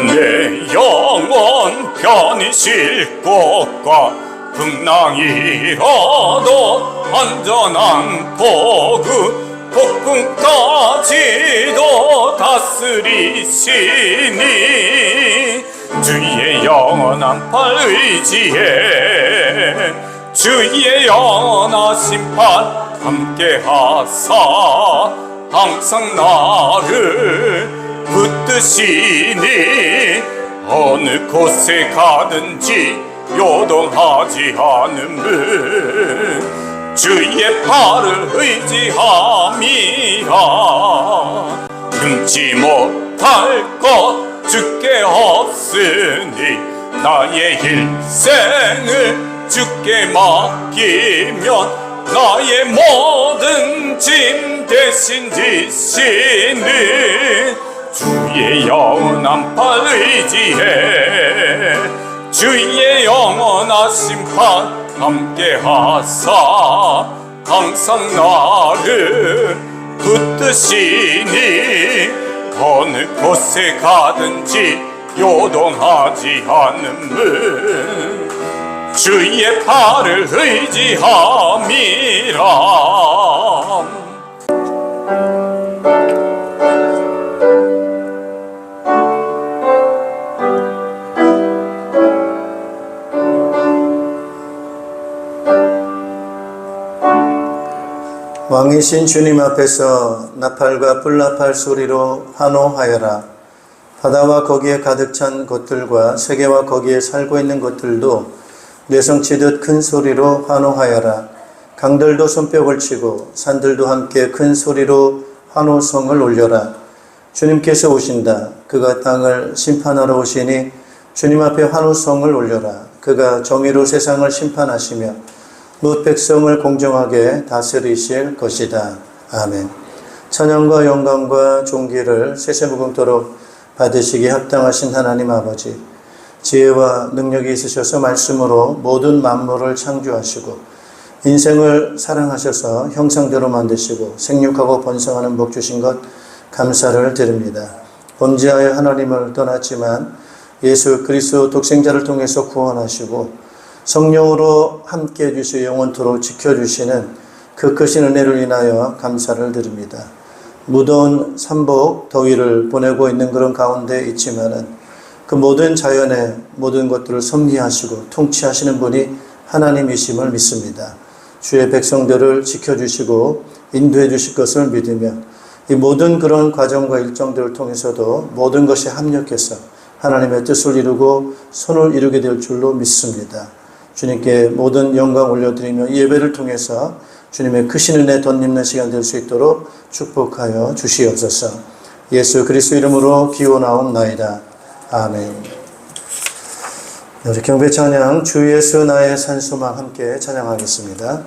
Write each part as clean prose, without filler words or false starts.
내 영혼 편히 쉴 곳과 풍랑이라도 안전한 포구 폭풍까지도 다스리시니 주의 영원한 팔 의지해 주의 영원하신 팔 함께하사 항상 나를 붙드시니 어느 곳에 가든지 요동하지 않음은 주의 팔을 의지함이라 금치 못할 것 주께 없으니 나의 일생을 주께 맡기면 나의 모든 짐 대신 지시는 주의 영원한 팔 의지해 주의 영원하신 팔 함께하사 항상 나를 붙드시니 어느 곳에 가든지 요동하지 않음은 주의 팔을 의지함이라. 왕이신 주님 앞에서 나팔과 불나팔 소리로 환호하여라. 바다와 거기에 가득 찬 것들과 세계와 거기에 살고 있는 것들도 뇌성치듯 큰 소리로 환호하여라. 강들도 손뼉을 치고 산들도 함께 큰 소리로 환호성을 올려라. 주님께서 오신다. 그가 땅을 심판하러 오시니 주님 앞에 환호성을 올려라. 그가 정의로 세상을 심판하시며 뭇 백성을 공정하게 다스리실 것이다. 아멘. 찬양과 영광과 존귀를 세세무궁토록 받으시기에 합당하신 하나님 아버지, 지혜와 능력이 있으셔서 말씀으로 모든 만물을 창조하시고 인생을 사랑하셔서 형상대로 만드시고 생육하고 번성하는 복 주신 것 감사를 드립니다. 범죄하여 하나님을 떠났지만 예수 그리스도 독생자를 통해서 구원하시고 성령으로 함께해 주시고 영원토록 지켜주시는 그 크신 은혜를 인하여 감사를 드립니다. 무더운 삼복 더위를 보내고 있는 그런 가운데 있지만은 그 모든 자연의 모든 것들을 섭리하시고 통치하시는 분이 하나님이심을 믿습니다. 주의 백성들을 지켜주시고 인도해 주실 것을 믿으며 이 모든 그런 과정과 일정들을 통해서도 모든 것이 합력해서 하나님의 뜻을 이루고 선을 이루게 될 줄로 믿습니다. 주님께 모든 영광 올려드리며 이 예배를 통해서 주님의 크신 은혜 덧입는 시간 될 수 있도록 축복하여 주시옵소서. 예수 그리스도 이름으로 기원하옵나이다. 아멘. 우리 경배 찬양 주 예수 나의 산소망 함께 찬양하겠습니다.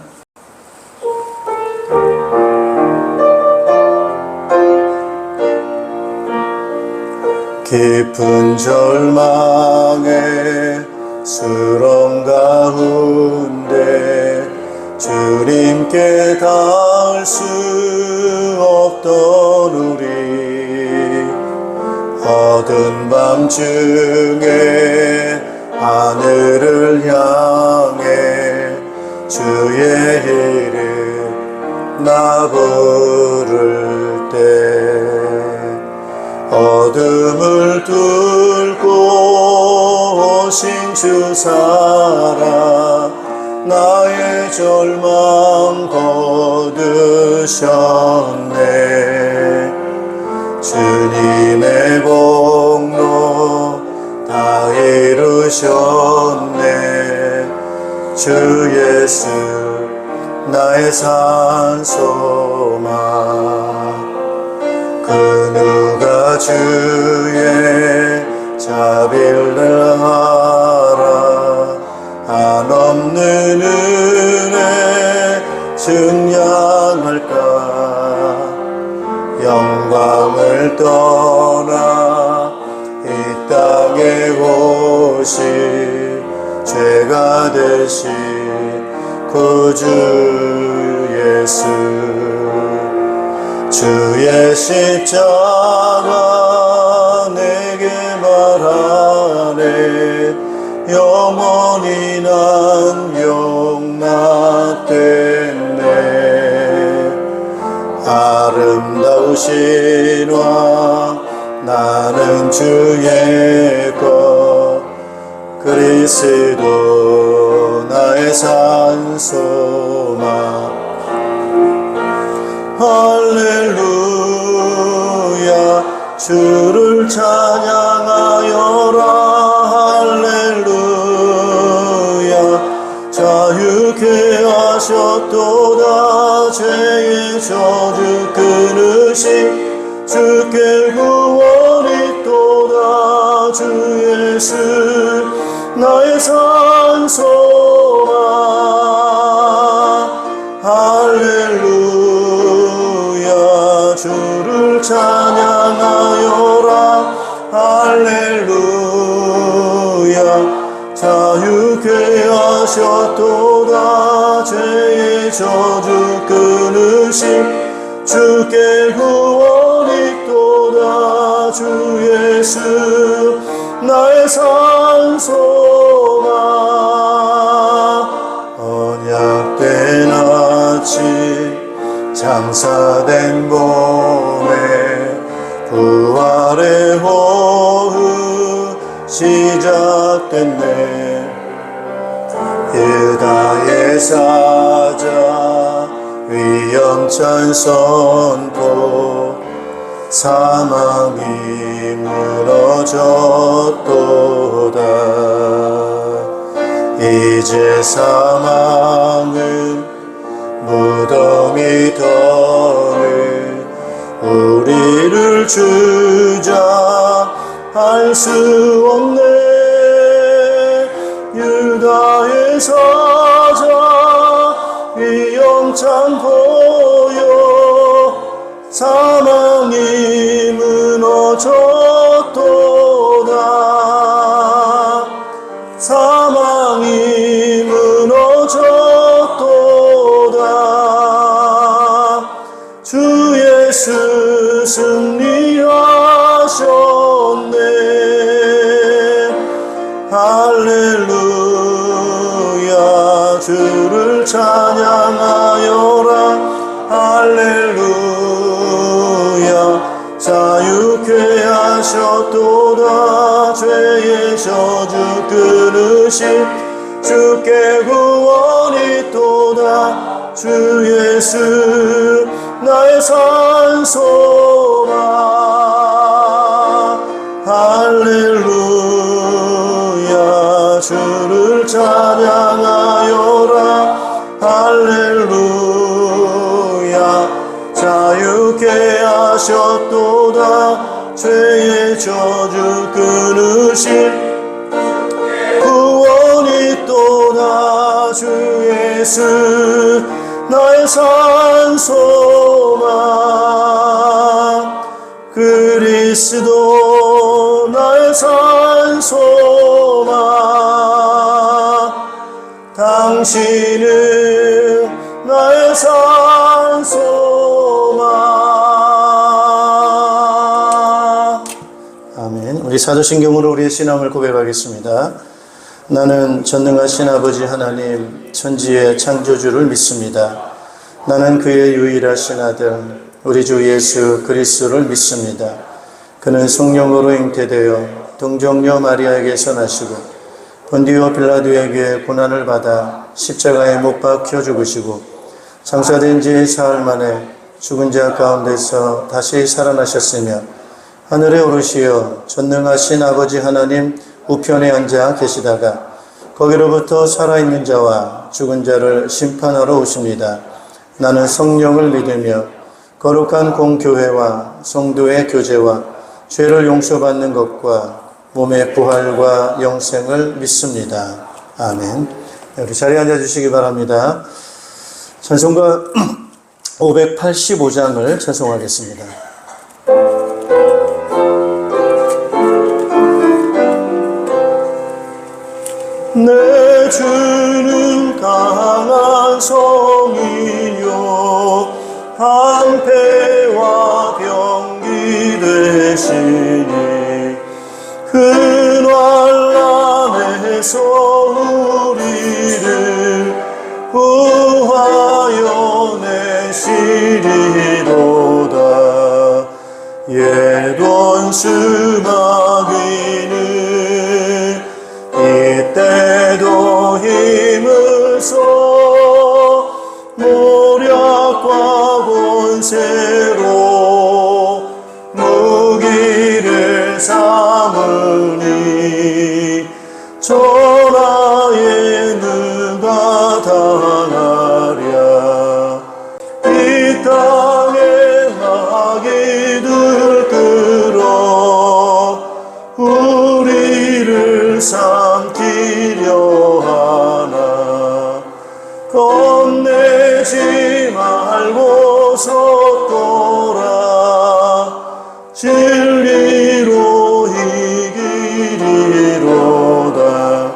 깊은 절망에 수렁 가운데 주님께 닿을 수 없던 우리 어두운 밤중에 하늘을 향해 주의 이름 나 부를 때 어둠을 뚫고 오신 주 살아 나의 절망 거두셨네. 주님의 공로 다 이루셨네. 주 예수 나의 산소망 그 누가 주의 자비를 하라 한없는 은혜 증량할까 영광을 떠나 이 땅에 오시 죄가 되신 구주 예수 주의 십자가 내게 말하 오신 왕 나는 주의 것 그리스도 나의 산소망 할렐루야 주를 찬양하여라 할렐루야 자유케 하셨도다 죄의 저주 끊으시 주께 구원이 또다 주 예수 나의 산소망 할렐루야 주를 찬양하여라 할렐루야 자유케 하셨도다 죄의 저주 끊으시 주께 구원이 또다 주 예수 나의 산소망 언약된 아침 장사된 몸에 부활의 호흡 시작됐네 유다의 사자 위엄찬 선포 사망이 무너졌도다 이제 사망은 무덤이 더는 우리를 주장할 수 없네 유다의 사자 위엄찬 보여 사망이 무너졌도다 사망이 무너졌도다 주 예수 승리하셨네 할렐루야 주를 찬양하여라 할렐루야 자유케 하셨도다 죄의 저주 끊으신 주께 구원이 또다 주 예수 나의 산소망 할렐루야 주를 찬양하여라 할렐루야 자유케 하셨도다 죄의 저주 끊으신 구원이 또다 주 예수 나의 산소망 그리스도 나의 산소망 당신은 나의 산소망 아멘. 우리 사도신경으로 우리의 신앙을 고백하겠습니다. 나는 전능하신 아버지 하나님 천지의 창조주를 믿습니다. 나는 그의 유일하신 아들 우리 주 예수 그리스도를 믿습니다. 그는 성령으로 잉태되어 동정녀 마리아에게서 나시고 본디오 빌라도에게 고난을 받아 십자가에 못 박혀 죽으시고 장사된 지 사흘 만에 죽은 자 가운데서 다시 살아나셨으며 하늘에 오르시어 전능하신 아버지 하나님 우편에 앉아 계시다가 거기로부터 살아있는 자와 죽은 자를 심판하러 오십니다. 나는 성령을 믿으며 거룩한 공교회와 성도의 교제와 죄를 용서받는 것과 몸의 부활과 영생을 믿습니다. 아멘. 우리 자리에 앉아주시기 바랍니다. 찬송가 585장을 찬송하겠습니다. 내 주는 강한 성이요 방패와 병기 되시니 그 환난에서 우리를 구하여 내시리로다 조심하기는 이때도 힘을 써 모략과 권세로 무기를 삼으니 전하에 누가 당하랴. 이 땅에 마귀들 끌어 우리를 삼키려 하나. 겁내지 말고 섰더라. 진리로 이기리로다.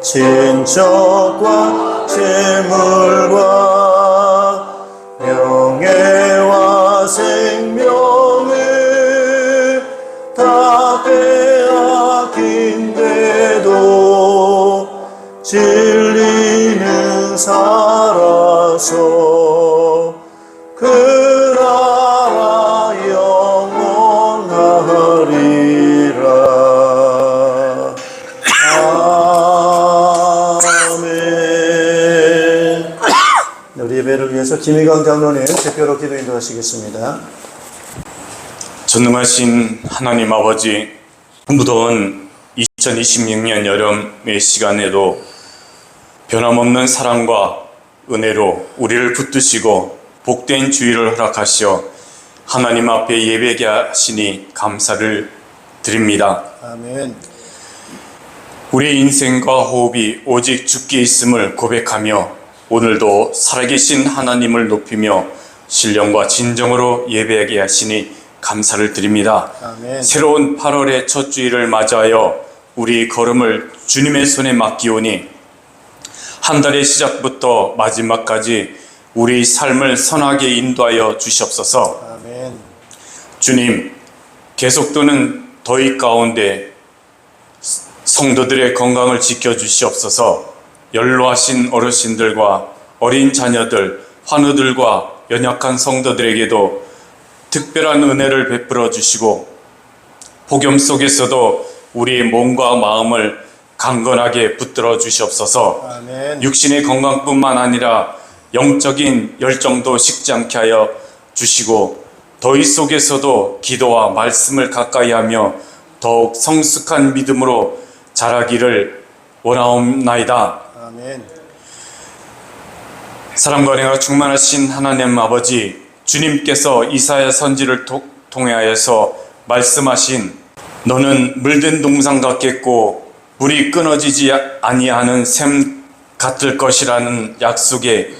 친척과 재물과 명예와 생명을 다 빼앗긴데도 진리는 살아서 그 나라 영원하리라. 아멘. 우리 예배를 위해서 김희광 장로님 대표로 기도 인도하시겠습니다. 전능하신 하나님 아버지, 무더운 2026년 여름의 시간에도 변함없는 사랑과 은혜로 우리를 붙드시고 복된 주의를 허락하시어 하나님 앞에 예배하게 하시니 감사를 드립니다. 아멘. 우리의 인생과 호흡이 오직 주께 있음을 고백하며 오늘도 살아계신 하나님을 높이며 신령과 진정으로 예배하게 하시니 감사를 드립니다. 아멘. 새로운 8월의 첫 주일을 맞이하여 우리 걸음을 주님의 손에 맡기오니 한 달의 시작부터 마지막까지 우리 삶을 선하게 인도하여 주시옵소서. 아멘. 주님, 계속되는 더위 가운데 성도들의 건강을 지켜주시옵소서. 연로하신 어르신들과 어린 자녀들, 환우들과 연약한 성도들에게도 특별한 은혜를 베풀어 주시고 복음 속에서도 우리의 몸과 마음을 강건하게 붙들어 주시옵소서. 아멘. 육신의 건강뿐만 아니라 영적인 열정도 식지 않게 하여 주시고 더위 속에서도 기도와 말씀을 가까이 하며 더욱 성숙한 믿음으로 자라기를 원하옵나이다. 아멘. 사랑과 은혜가 충만하신 하나님 아버지, 주님께서 이사야 선지를 통하여서 말씀하신 너는 물된 동상 같겠고 물이 끊어지지 아니하는 샘 같을 것이라는 약속에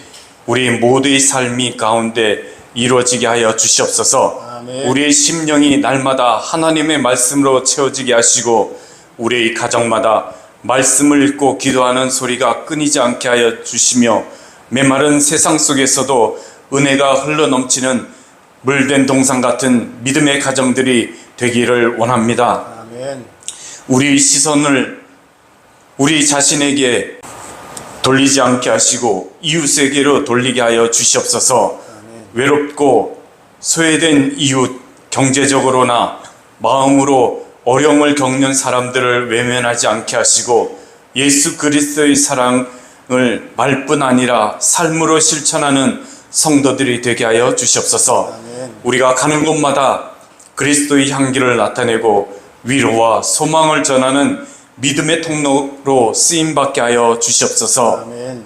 우리 모두의 삶이 가운데 이루어지게 하여 주시옵소서. 아멘. 우리의 심령이 날마다 하나님의 말씀으로 채워지게 하시고 우리의 가정마다 말씀을 읽고 기도하는 소리가 끊이지 않게 하여 주시며 메마른 세상 속에서도 은혜가 흘러넘치는 물된 동상 같은 믿음의 가정들이 되기를 원합니다. 아멘. 우리 시선을 우리 자신에게 돌리지 않게 하시고 이웃에게로 돌리게 하여 주시옵소서. 외롭고 소외된 이웃, 경제적으로나 마음으로 어려움을 겪는 사람들을 외면하지 않게 하시고 예수 그리스도의 사랑을 말뿐 아니라 삶으로 실천하는 성도들이 되게 하여 주시옵소서. 아멘. 우리가 가는 곳마다 그리스도의 향기를 나타내고 위로와 소망을 전하는 믿음의 통로로 쓰임받게 하여 주시옵소서. 아멘.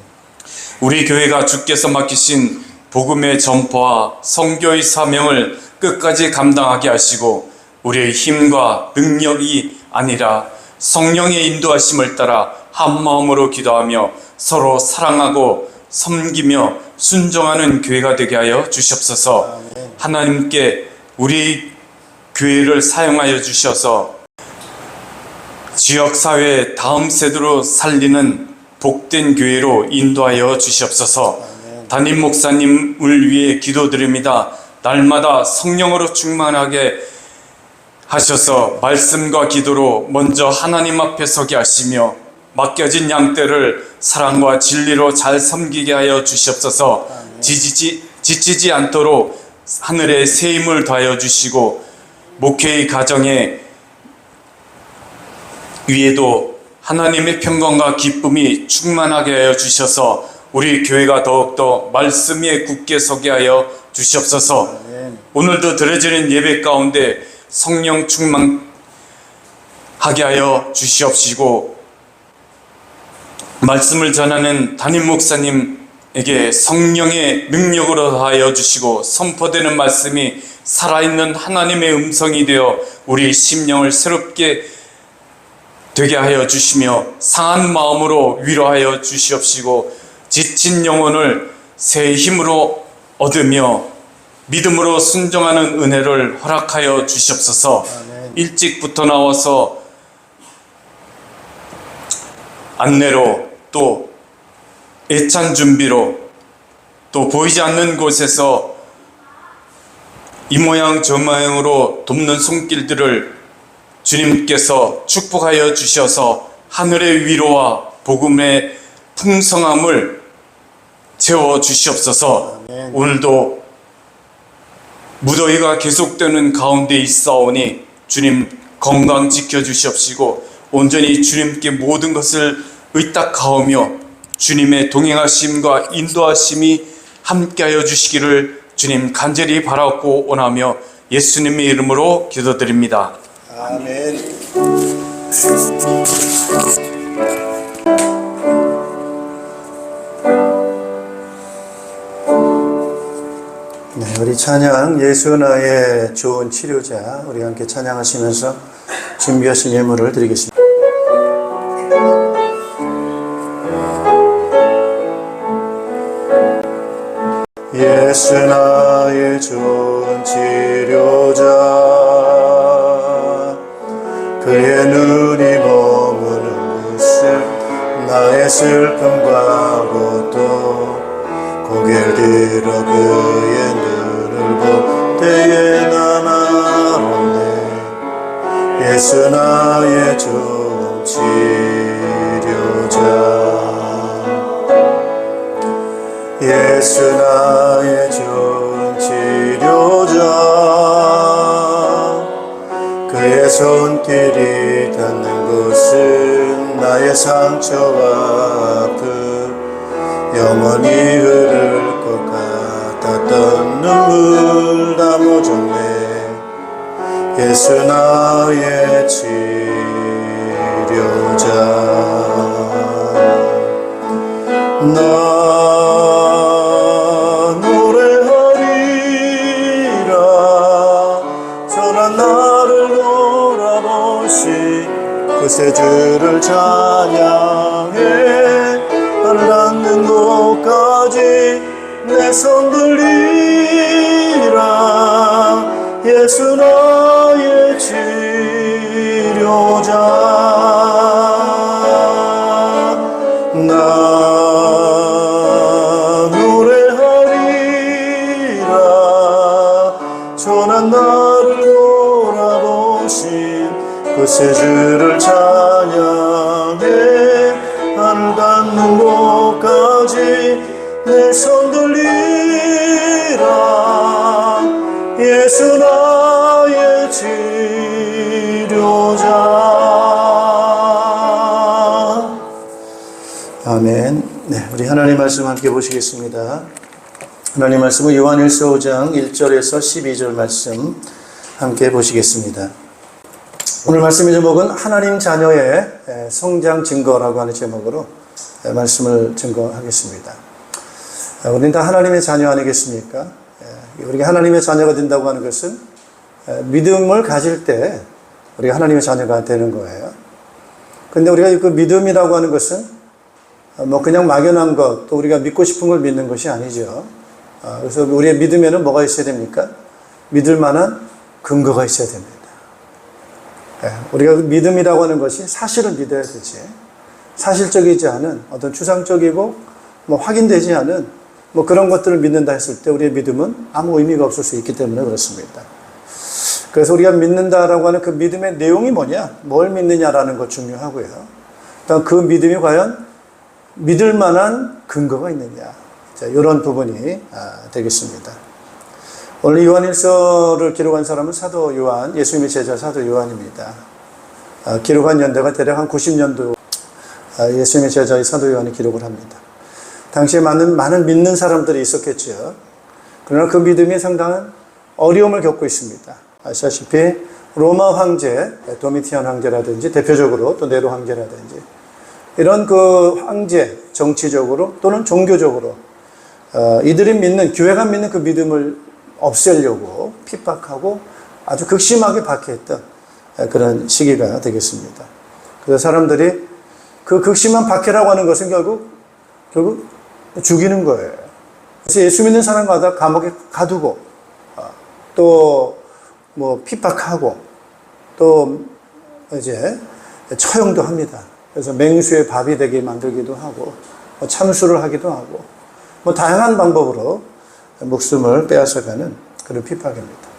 우리 교회가 주께서 맡기신 복음의 전파와 선교의 사명을 끝까지 감당하게 하시고 우리의 힘과 능력이 아니라 성령의 인도하심을 따라 한 마음으로 기도하며 서로 사랑하고 섬기며 순종하는 교회가 되게 하여 주시옵소서. 아멘. 하나님께 우리 교회를 사용하여 주셔서 지역사회 다음 세대로 살리는 복된 교회로 인도하여 주시옵소서. 아멘. 담임 목사님을 위해 기도드립니다. 날마다 성령으로 충만하게 하셔서 말씀과 기도로 먼저 하나님 앞에 서게 하시며 맡겨진 양떼를 사랑과 진리로 잘 섬기게 하여 주시옵소서. 지치지 않도록 하늘에 새 힘을 더하여 주시고 목회의 가정에 위에도 하나님의 평강과 기쁨이 충만하게 하여 주셔서 우리 교회가 더욱더 말씀 위에 굳게 서게 하여 주시옵소서. 오늘도 드려지는 예배 가운데 성령 충만하게 하여 주시옵시고, 말씀을 전하는 담임 목사님에게 성령의 능력으로 하여 주시고, 선포되는 말씀이 살아있는 하나님의 음성이 되어 우리 심령을 새롭게 되게 하여 주시며 상한 마음으로 위로하여 주시옵시고, 지친 영혼을 새 힘으로 얻으며 믿음으로 순종하는 은혜를 허락하여 주시옵소서. 아멘. 일찍부터 나와서 안내로 또 애찬 준비로 또 보이지 않는 곳에서 이 모양 저 모양으로 돕는 손길들을 주님께서 축복하여 주셔서 하늘의 위로와 복음의 풍성함을 채워 주시옵소서. 아멘. 오늘도 무더위가 계속되는 가운데 있사오니 주님 건강 지켜 주시옵시고, 온전히 주님께 모든 것을 의탁하오며 주님의 동행하심과 인도하심이 함께하여 주시기를 주님 간절히 바라고 원하며 예수님의 이름으로 기도드립니다. 아멘. 네, 우리 찬양 예수 나의 좋은 치료자, 우리 함께 찬양하시면서 준비하신 예물을 드리겠습니다. 예수 나의 좋은 치료자, 그의 눈이 머무는 곳을 나의 슬픔과 고통, 고개를 들어 그의 눈을 볼 때에 난 알았네. 예수 나의 좋은 치료자, 예수 나의 좋은 치료자, 그의 손길이 닿는 곳은 나의 상처와 아픔, 영원히 흐를 것 같았던 눈물 다 묻었네. 예수 나의 치료자, 나 노래하리라. 선한 나를 돌아보시 그새 주를 찬양해. 하늘 닿는 곳까지 내 손 들리라. 예수 나의 치료자, 나 노래하리라. 선한 나를 돌아보신 그새 주를 찬양해. 하늘 닿는 곳까지 내 손 들리라. 예수 나의 치료자. 아멘. 네, 우리 하나님 말씀 함께 보시겠습니다. 하나님 말씀은 요한일서 5장 1절에서 12절 말씀 함께 보시겠습니다. 오늘 말씀의 제목은 하나님 자녀의 성장 증거라고 하는 제목으로 말씀을 증거하겠습니다. 우리는 다 하나님의 자녀 아니겠습니까? 우리가 하나님의 자녀가 된다고 하는 것은 믿음을 가질 때 우리가 하나님의 자녀가 되는 거예요. 근데 우리가 그 믿음이라고 하는 것은 뭐 그냥 막연한 것, 또 우리가 믿고 싶은 걸 믿는 것이 아니죠. 그래서 우리의 믿음에는 뭐가 있어야 됩니까? 믿을 만한 근거가 있어야 됩니다. 우리가 믿음이라고 하는 것이 사실을 믿어야 되지, 사실적이지 않은 어떤 추상적이고 뭐 확인되지 않은 뭐 그런 것들을 믿는다 했을 때 우리의 믿음은 아무 의미가 없을 수 있기 때문에 그렇습니다. 그래서 우리가 믿는다라고 하는 그 믿음의 내용이 뭐냐, 뭘 믿느냐라는 것 중요하고요. 일단 그 믿음이 과연 믿을 만한 근거가 있느냐, 자, 이런 부분이 되겠습니다. 오늘 요한일서를 기록한 사람은 사도 요한, 예수님의 제자 사도 요한입니다. 기록한 연대가 대략 한 90년도 예수님의 제자의 사도 요한이 기록을 합니다. 당시에 많은 믿는 사람들이 있었겠죠. 그러나 그 믿음이 상당한 어려움을 겪고 있습니다. 아시다시피 로마 황제, 도미티안 황제라든지 대표적으로 또 네로 황제라든지 이런 그 황제, 정치적으로 또는 종교적으로 이들이 믿는, 교회가 믿는 그 믿음을 없애려고 핍박하고 아주 극심하게 박해했던 그런 시기가 되겠습니다. 그래서 사람들이 그 극심한 박해라고 하는 것은 결국 죽이는 거예요. 그래서 예수 믿는 사람마다 감옥에 가두고 또 뭐 핍박하고 또 이제 처형도 합니다. 그래서 맹수의 밥이 되게 만들기도 하고 참수를 하기도 하고 뭐 다양한 방법으로 목숨을 빼앗아가는 그런 핍박입니다.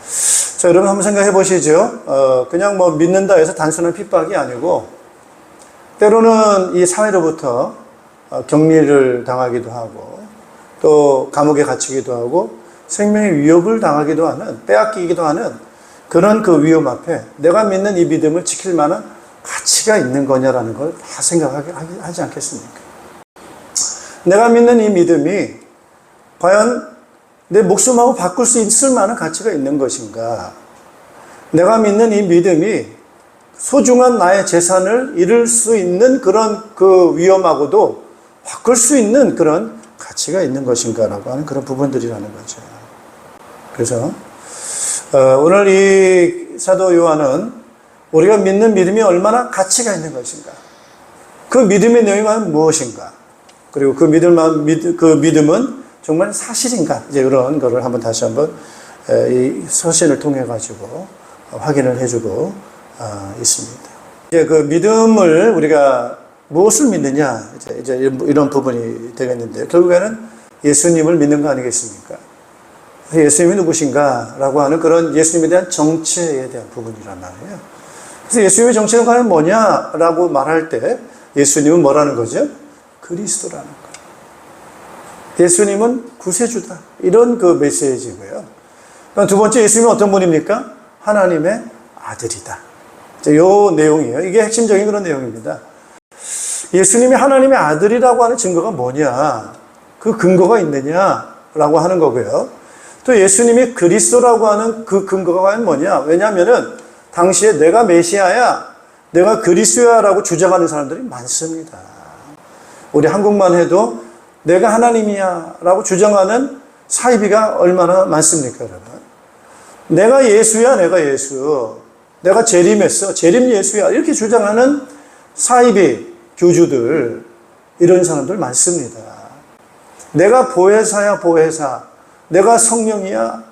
자, 여러분 한번 생각해 보시죠. 그냥 뭐 믿는다 해서 단순한 핍박이 아니고 때로는 이 사회로부터 격리를 당하기도 하고 또 감옥에 갇히기도 하고 생명의 위협을 당하기도 하는, 빼앗기기도 하는 그런 그 위험 앞에 내가 믿는 이 믿음을 지킬 만한 가치가 있는 거냐라는 걸 다 생각하지 않겠습니까? 내가 믿는 이 믿음이 과연 내 목숨하고 바꿀 수 있을 만한 가치가 있는 것인가? 내가 믿는 이 믿음이 소중한 나의 재산을 잃을 수 있는 그런 그 위험하고도 바꿀 수 있는 그런 가치가 있는 것인가라고 하는 그런 부분들이라는 거죠. 그래서 오늘 이 사도 요한은 우리가 믿는 믿음이 얼마나 가치가 있는 것인가, 그 믿음의 내용은 무엇인가, 그리고 그 믿음은 정말 사실인가, 이제 이런 거를 다시 한번 이 서신을 통해 가지고 확인을 해주고 있습니다. 이제 그 믿음을 우리가 무엇을 믿느냐, 이제 이런 부분이 되겠는데 결국에는 예수님을 믿는 거 아니겠습니까? 예수님이 누구신가? 라고 하는 그런 예수님에 대한 정체에 대한 부분이란 말이에요. 그래서 예수님의 정체가 과연 뭐냐? 라고 말할 때 예수님은 뭐라는 거죠? 그리스도라는 거예요. 예수님은 구세주다. 이런 그 메시지고요. 두 번째, 예수님은 어떤 분입니까? 하나님의 아들이다. 이 내용이에요. 이게 핵심적인 그런 내용입니다. 예수님이 하나님의 아들이라고 하는 증거가 뭐냐? 그 근거가 있느냐라고 하는 거고요. 또 예수님이 그리스도라고 하는 그 근거가 과연 뭐냐? 왜냐하면은 당시에 내가 메시아야, 내가 그리스도야라고 주장하는 사람들이 많습니다. 우리 한국만 해도 내가 하나님이야 라고 주장하는 사이비가 얼마나 많습니까, 여러분? 내가 예수야, 내가 예수. 내가 재림했어, 재림 예수야. 이렇게 주장하는 사이비, 교주들, 이런 사람들 많습니다. 내가 보혜사야, 보혜사. 내가 성령이야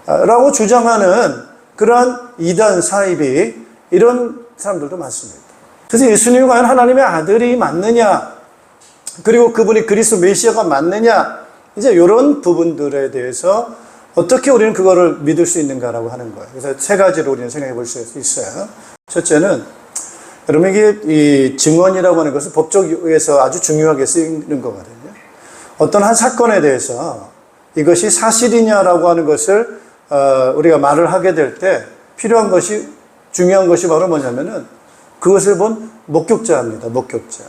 라고 주장하는 그러한 이단, 사이비, 이런 사람들도 많습니다. 그래서 예수님이 과연 하나님의 아들이 맞느냐, 그리고 그분이 그리스도 메시아가 맞느냐, 이제 이런 부분들에 대해서 어떻게 우리는 그거를 믿을 수 있는가라고 하는 거예요. 그래서 세 가지로 우리는 생각해 볼 수 있어요. 첫째는, 여러분, 이게 이 증언이라고 하는 것은 법적에서 아주 중요하게 쓰이는 거거든요. 어떤 한 사건에 대해서 이것이 사실이냐라고 하는 것을 우리가 말을 하게 될 때 필요한 것이, 중요한 것이 바로 뭐냐면은 그것을 본 목격자입니다. 목격자.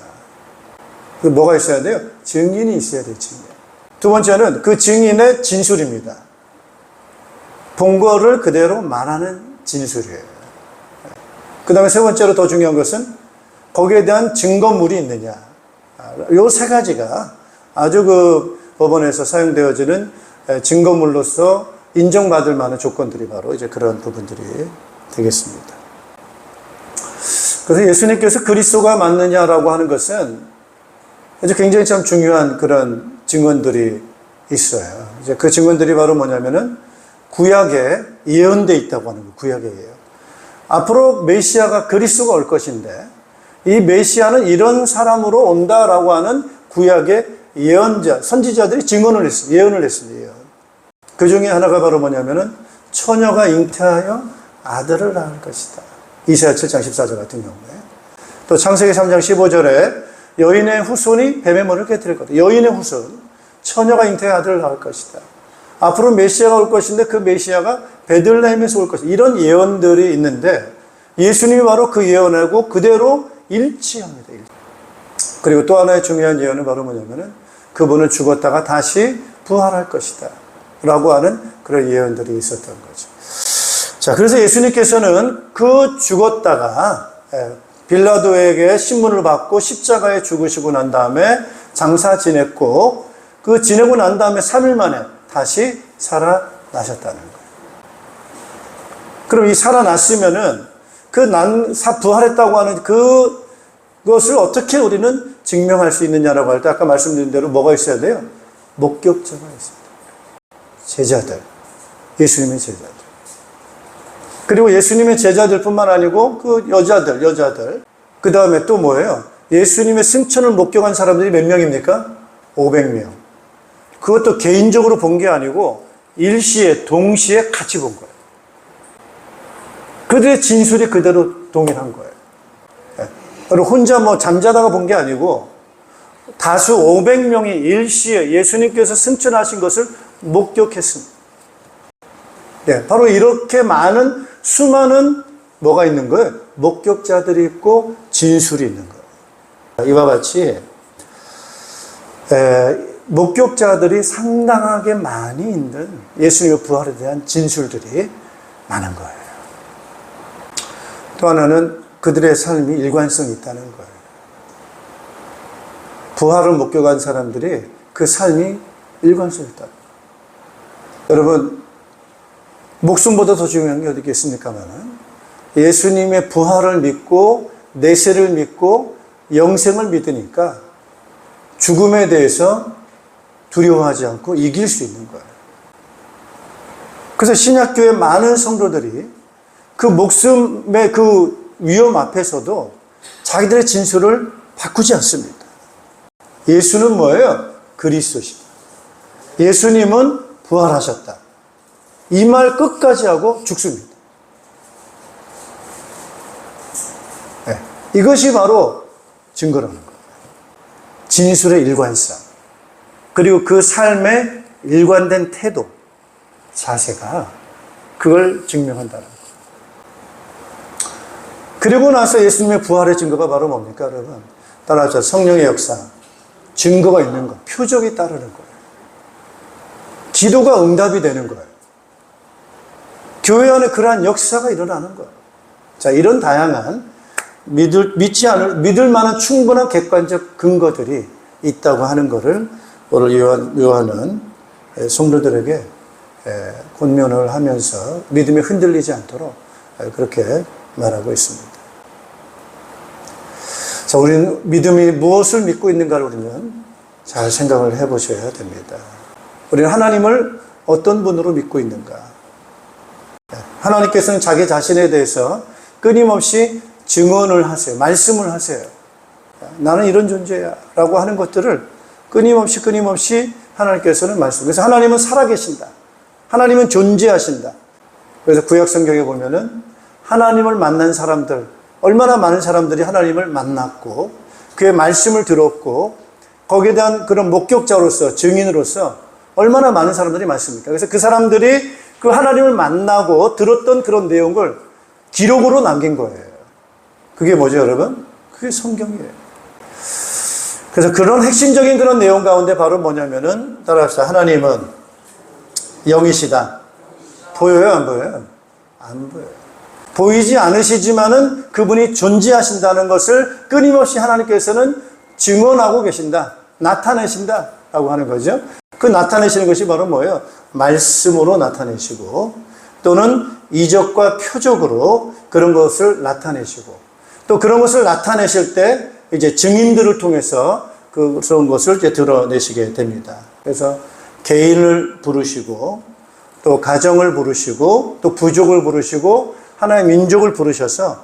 뭐가 있어야 돼요? 증인이 있어야 돼요. 증인. 두 번째는 그 증인의 진술입니다. 본 거를 그대로 말하는 진술이에요. 그 다음에 세 번째로 더 중요한 것은 거기에 대한 증거물이 있느냐. 요 세 가지가 아주 그 법원에서 사용되어지는 증거물로서 인정받을 만한 조건들이 바로 이제 그런 부분들이 되겠습니다. 그래서 예수님께서 그리스도가 맞느냐라고 하는 것은 이제 굉장히 참 중요한 그런 증언들이 있어요. 이제 그 증언들이 바로 뭐냐면은 구약에 예언되어 있다고 하는 거예요. 구약에 예언. 앞으로 메시아가 그리스도가 올 것인데 이 메시아는 이런 사람으로 온다라고 하는 구약의 예언자, 선지자들이 증언을 했습니다. 예언을 했습니다. 예언. 그 중에 하나가 바로 뭐냐면은 처녀가 잉태하여 아들을 낳을 것이다. 이사야 7장 14절 같은 경우에. 또 창세기 3장 15절에 여인의 후손이 뱀의 머리를 깨뜨릴 것이다. 여인의 후손, 처녀가 잉태하여 아들을 낳을 것이다. 앞으로 메시아가 올 것인데 그 메시아가 베들레헴에서 올 것이다. 이런 예언들이 있는데 예수님이 바로 그 예언하고 그대로 일치합니다. 그리고 또 하나의 중요한 예언은 바로 뭐냐면은 그분은 죽었다가 다시 부활할 것이다 라고 하는 그런 예언들이 있었던 거죠. 자, 그래서 예수님께서는 그 죽었다가 빌라도에게 신문을 받고 십자가에 죽으시고 난 다음에 장사 지냈고 그 지내고 난 다음에 3일 만에 다시 살아나셨다는 거예요. 그럼 이 살아났으면은 부활했다고 하는 그것을 어떻게 우리는 증명할 수 있느냐라고 할 때 아까 말씀드린 대로 뭐가 있어야 돼요? 목격자가 있습니다. 제자들. 예수님의 제자들. 그리고 예수님의 제자들뿐만 아니고 그 여자들. 그 다음에 또 뭐예요? 예수님의 승천을 목격한 사람들이 몇 명입니까? 500명. 그것도 개인적으로 본 게 아니고 일시에 동시에 같이 본 거예요. 그들의 진술이 그대로 동일한 거예요. 그리고 혼자 잠자다가 본 게 아니고 다수 500명이 일시에 예수님께서 승천하신 것을 목격했습니다. 네, 바로 이렇게 수많은 뭐가 있는 거예요? 목격자들이 있고 진술이 있는 거예요. 이와 같이 목격자들이 상당하게 많이 있는 예수님의 부활에 대한 진술들이 많은 거예요. 또 하나는 그들의 삶이 일관성이 있다는 거예요. 부활을 목격한 사람들이 그 삶이 일관성이 있다. 여러분, 목숨보다 더 중요한 게 어디 있겠습니까만은 예수님의 부활을 믿고 내세를 믿고 영생을 믿으니까 죽음에 대해서 두려워하지 않고 이길 수 있는 거예요. 그래서 신약교회 많은 성도들이 그 목숨의 그 위험 앞에서도 자기들의 진술을 바꾸지 않습니다. 예수는 뭐예요? 그리스도시다. 예수님은 부활하셨다. 이 말 끝까지 하고 죽습니다. 네. 이것이 바로 증거라는 거예요. 진술의 일관성. 그리고 그 삶의 일관된 태도, 자세가 그걸 증명한다는 거예요. 그리고 나서 예수님의 부활의 증거가 바로 뭡니까, 여러분? 따라하죠. 성령의 역사. 증거가 있는 것. 표적이 따르는 거예요. 기도가 응답이 되는 거예요. 교회 안에 그러한 역사가 일어나는 거예요. 자, 이런 다양한 믿을 만한 충분한 객관적 근거들이 있다고 하는 것을 오늘 요한은 성도들에게 권면을 하면서 믿음이 흔들리지 않도록 그렇게 말하고 있습니다. 자, 우리는 믿음이 무엇을 믿고 있는가를 우리는 잘 생각을 해보셔야 됩니다. 우리는 하나님을 어떤 분으로 믿고 있는가? 하나님께서는 자기 자신에 대해서 끊임없이 증언을 하세요. 말씀을 하세요. 나는 이런 존재야 라고 하는 것들을 끊임없이 하나님께서는 말씀. 그래서 하나님은 살아계신다. 하나님은 존재하신다. 그래서 구약 성경에 보면은 하나님을 만난 사람들, 얼마나 많은 사람들이 하나님을 만났고 그의 말씀을 들었고 거기에 대한 그런 목격자로서 증인으로서 얼마나 많은 사람들이 많습니까? 그래서 그 사람들이 그 하나님을 만나고 들었던 그런 내용을 기록으로 남긴 거예요. 그게 뭐죠, 여러분? 그게 성경이에요. 그래서 그런 핵심적인 그런 내용 가운데 바로 뭐냐면은 따라합시다. 하나님은 영이시다. 보여요, 안 보여요? 안 보여요. 보이지 않으시지만은 그분이 존재하신다는 것을 끊임없이 하나님께서는 증언하고 계신다. 나타내신다. 라고 하는 거죠. 그 나타내시는 것이 바로 뭐예요? 말씀으로 나타내시고 또는 이적과 표적으로 그런 것을 나타내시고 또 그런 것을 나타내실 때 이제 증인들을 통해서 그런 것을 이제 드러내시게 됩니다. 그래서 개인을 부르시고 또 가정을 부르시고 또 부족을 부르시고 하나의 민족을 부르셔서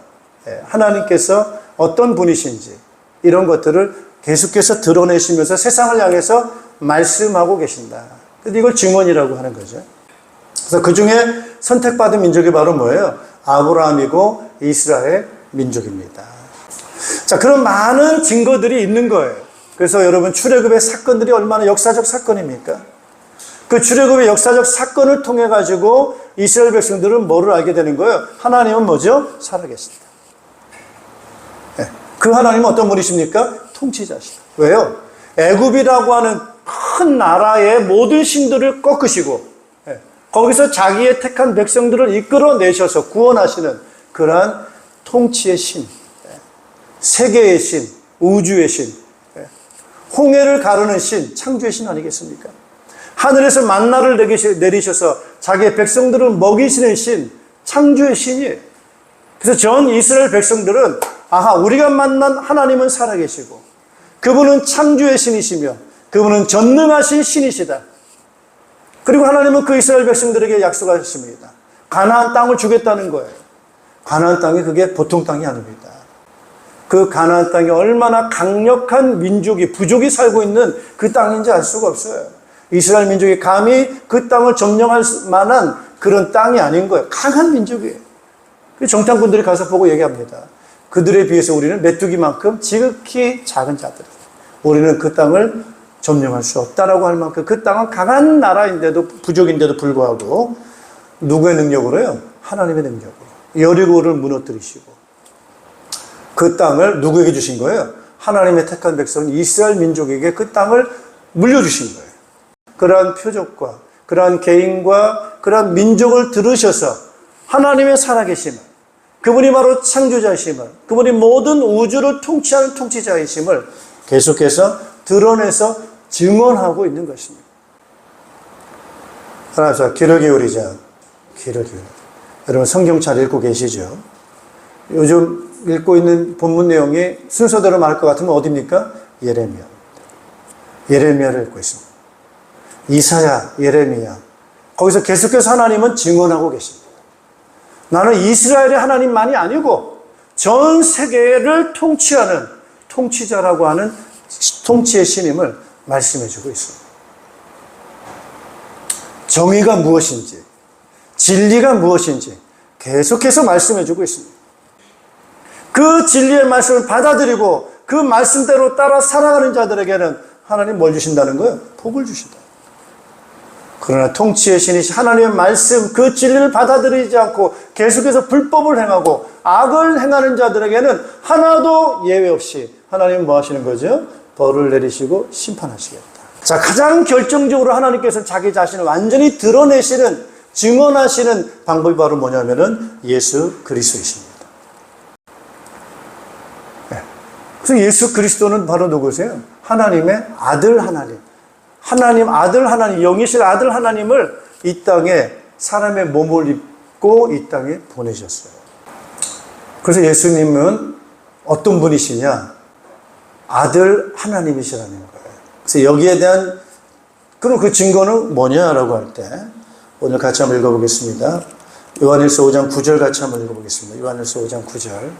하나님께서 어떤 분이신지 이런 것들을 계속해서 드러내시면서 세상을 향해서 말씀하고 계신다. 그래서 이걸 증언이라고 하는 거죠. 그래서 그 중에 선택받은 민족이 바로 뭐예요? 아브라함이고 이스라엘 민족입니다. 자, 그런 많은 증거들이 있는 거예요. 그래서 여러분 출애굽의 사건들이 얼마나 역사적 사건입니까? 그 출애굽의 역사적 사건을 통해 가지고 이스라엘 백성들은 뭐를 알게 되는 거예요? 하나님은 뭐죠? 살아계신다. 네. 그 하나님은 어떤 분이십니까? 통치자시다. 왜요? 애굽이라고 하는 큰 나라의 모든 신들을 꺾으시고 거기서 자기의 택한 백성들을 이끌어내셔서 구원하시는 그러한 통치의 신, 세계의 신, 우주의 신, 홍해를 가르는 신, 창조의 신 아니겠습니까? 하늘에서 만나를 내리셔서 자기의 백성들을 먹이시는 신, 창조의 신이에요. 그래서 전 이스라엘 백성들은 우리가 만난 하나님은 살아계시고 그분은 창조의 신이시며 그분은 전능하신 신이시다. 그리고 하나님은 그 이스라엘 백성들에게 약속하셨습니다. 가나안 땅을 주겠다는 거예요. 가나안 땅이 그게 보통 땅이 아닙니다. 그 가나안 땅이 얼마나 강력한 민족이, 부족이 살고 있는 그 땅인지 알 수가 없어요. 이스라엘 민족이 감히 그 땅을 점령할 만한 그런 땅이 아닌 거예요. 강한 민족이에요. 정탐꾼들이 가서 보고 얘기합니다. 그들에 비해서 우리는 메뚜기만큼 지극히 작은 자들이다. 우리는 그 땅을 점령할 수 없다라고 할 만큼 그 땅은 강한 나라인데도 부족인데도 불구하고 누구의 능력으로요? 하나님의 능력으로 여리고를 무너뜨리시고 그 땅을 누구에게 주신 거예요? 하나님의 택한 백성 이스라엘 민족에게 그 땅을 물려주신 거예요. 그러한 표적과 그러한 개인과 그러한 민족을 들으셔서 하나님의 살아계심을, 그분이 바로 창조자이심을, 그분이 모든 우주를 통치하는 통치자이심을 계속해서 드러내서 증언하고 있는 것입니다. 하나, 귀를 기울이자. 귀를 기울이자. 여러분 성경 잘 읽고 계시죠? 요즘 읽고 있는 본문 내용이 순서대로 말할 것 같으면 어디입니까? 예레미야. 예레미야를 읽고 있습니다. 이사야, 예레미야. 거기서 계속해서 하나님은 증언하고 계십니다. 나는 이스라엘의 하나님만이 아니고 전 세계를 통치하는 통치자라고 하는 통치의 신임을 말씀해주고 있습니다. 정의가 무엇인지, 진리가 무엇인지 계속해서 말씀해주고 있습니다. 그 진리의 말씀을 받아들이고 그 말씀대로 따라 살아가는 자들에게는 하나님 뭘 주신다는 거예요? 복을 주신다. 그러나 통치의 신이신 하나님의 말씀, 그 진리를 받아들이지 않고 계속해서 불법을 행하고 악을 행하는 자들에게는 하나도 예외 없이 하나님은 뭐 하시는 거죠? 벌을 내리시고 심판하시겠다. 자, 가장 결정적으로 하나님께서 자기 자신을 완전히 드러내시는, 증언하시는 방법이 바로 뭐냐면은 예수 그리스도이십니다. 네. 그래서 예수 그리스도는 바로 누구세요? 하나님의 아들 하나님. 하나님, 아들 하나님, 영이실 아들 하나님을 이 땅에 사람의 몸을 입고 이 땅에 보내셨어요. 그래서 예수님은 어떤 분이시냐? 아들 하나님이시라는 거예요. 그래서 여기에 대한 그럼 그 증거는 뭐냐라고 할 때 오늘 같이 한번 읽어보겠습니다. 요한일서 5장 9절 같이 한번 읽어보겠습니다. 요한일서 5장 9절.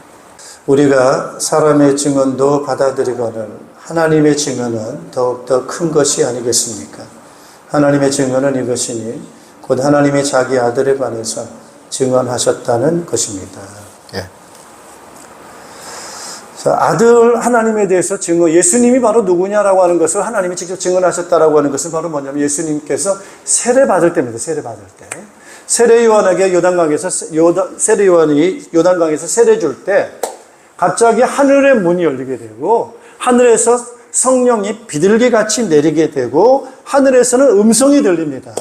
우리가 사람의 증언도 받아들이거늘 하나님의 증언은 더욱더 큰 것이 아니겠습니까? 하나님의 증언은 이것이니 곧 하나님의 자기 아들에 관해서 증언하셨다는 것입니다. 예. 자, 아들 하나님에 대해서 증언, 예수님이 바로 누구냐라고 하는 것을 하나님이 직접 증언하셨다라고 하는 것은 바로 뭐냐면 예수님께서 세례 받을 때입니다. 세례 받을 때. 세례 요한에게 세례 요한이 요단강에서 세례 줄 때 갑자기 하늘의 문이 열리게 되고 하늘에서 성령이 비둘기같이 내리게 되고 하늘에서는 음성이 들립니다.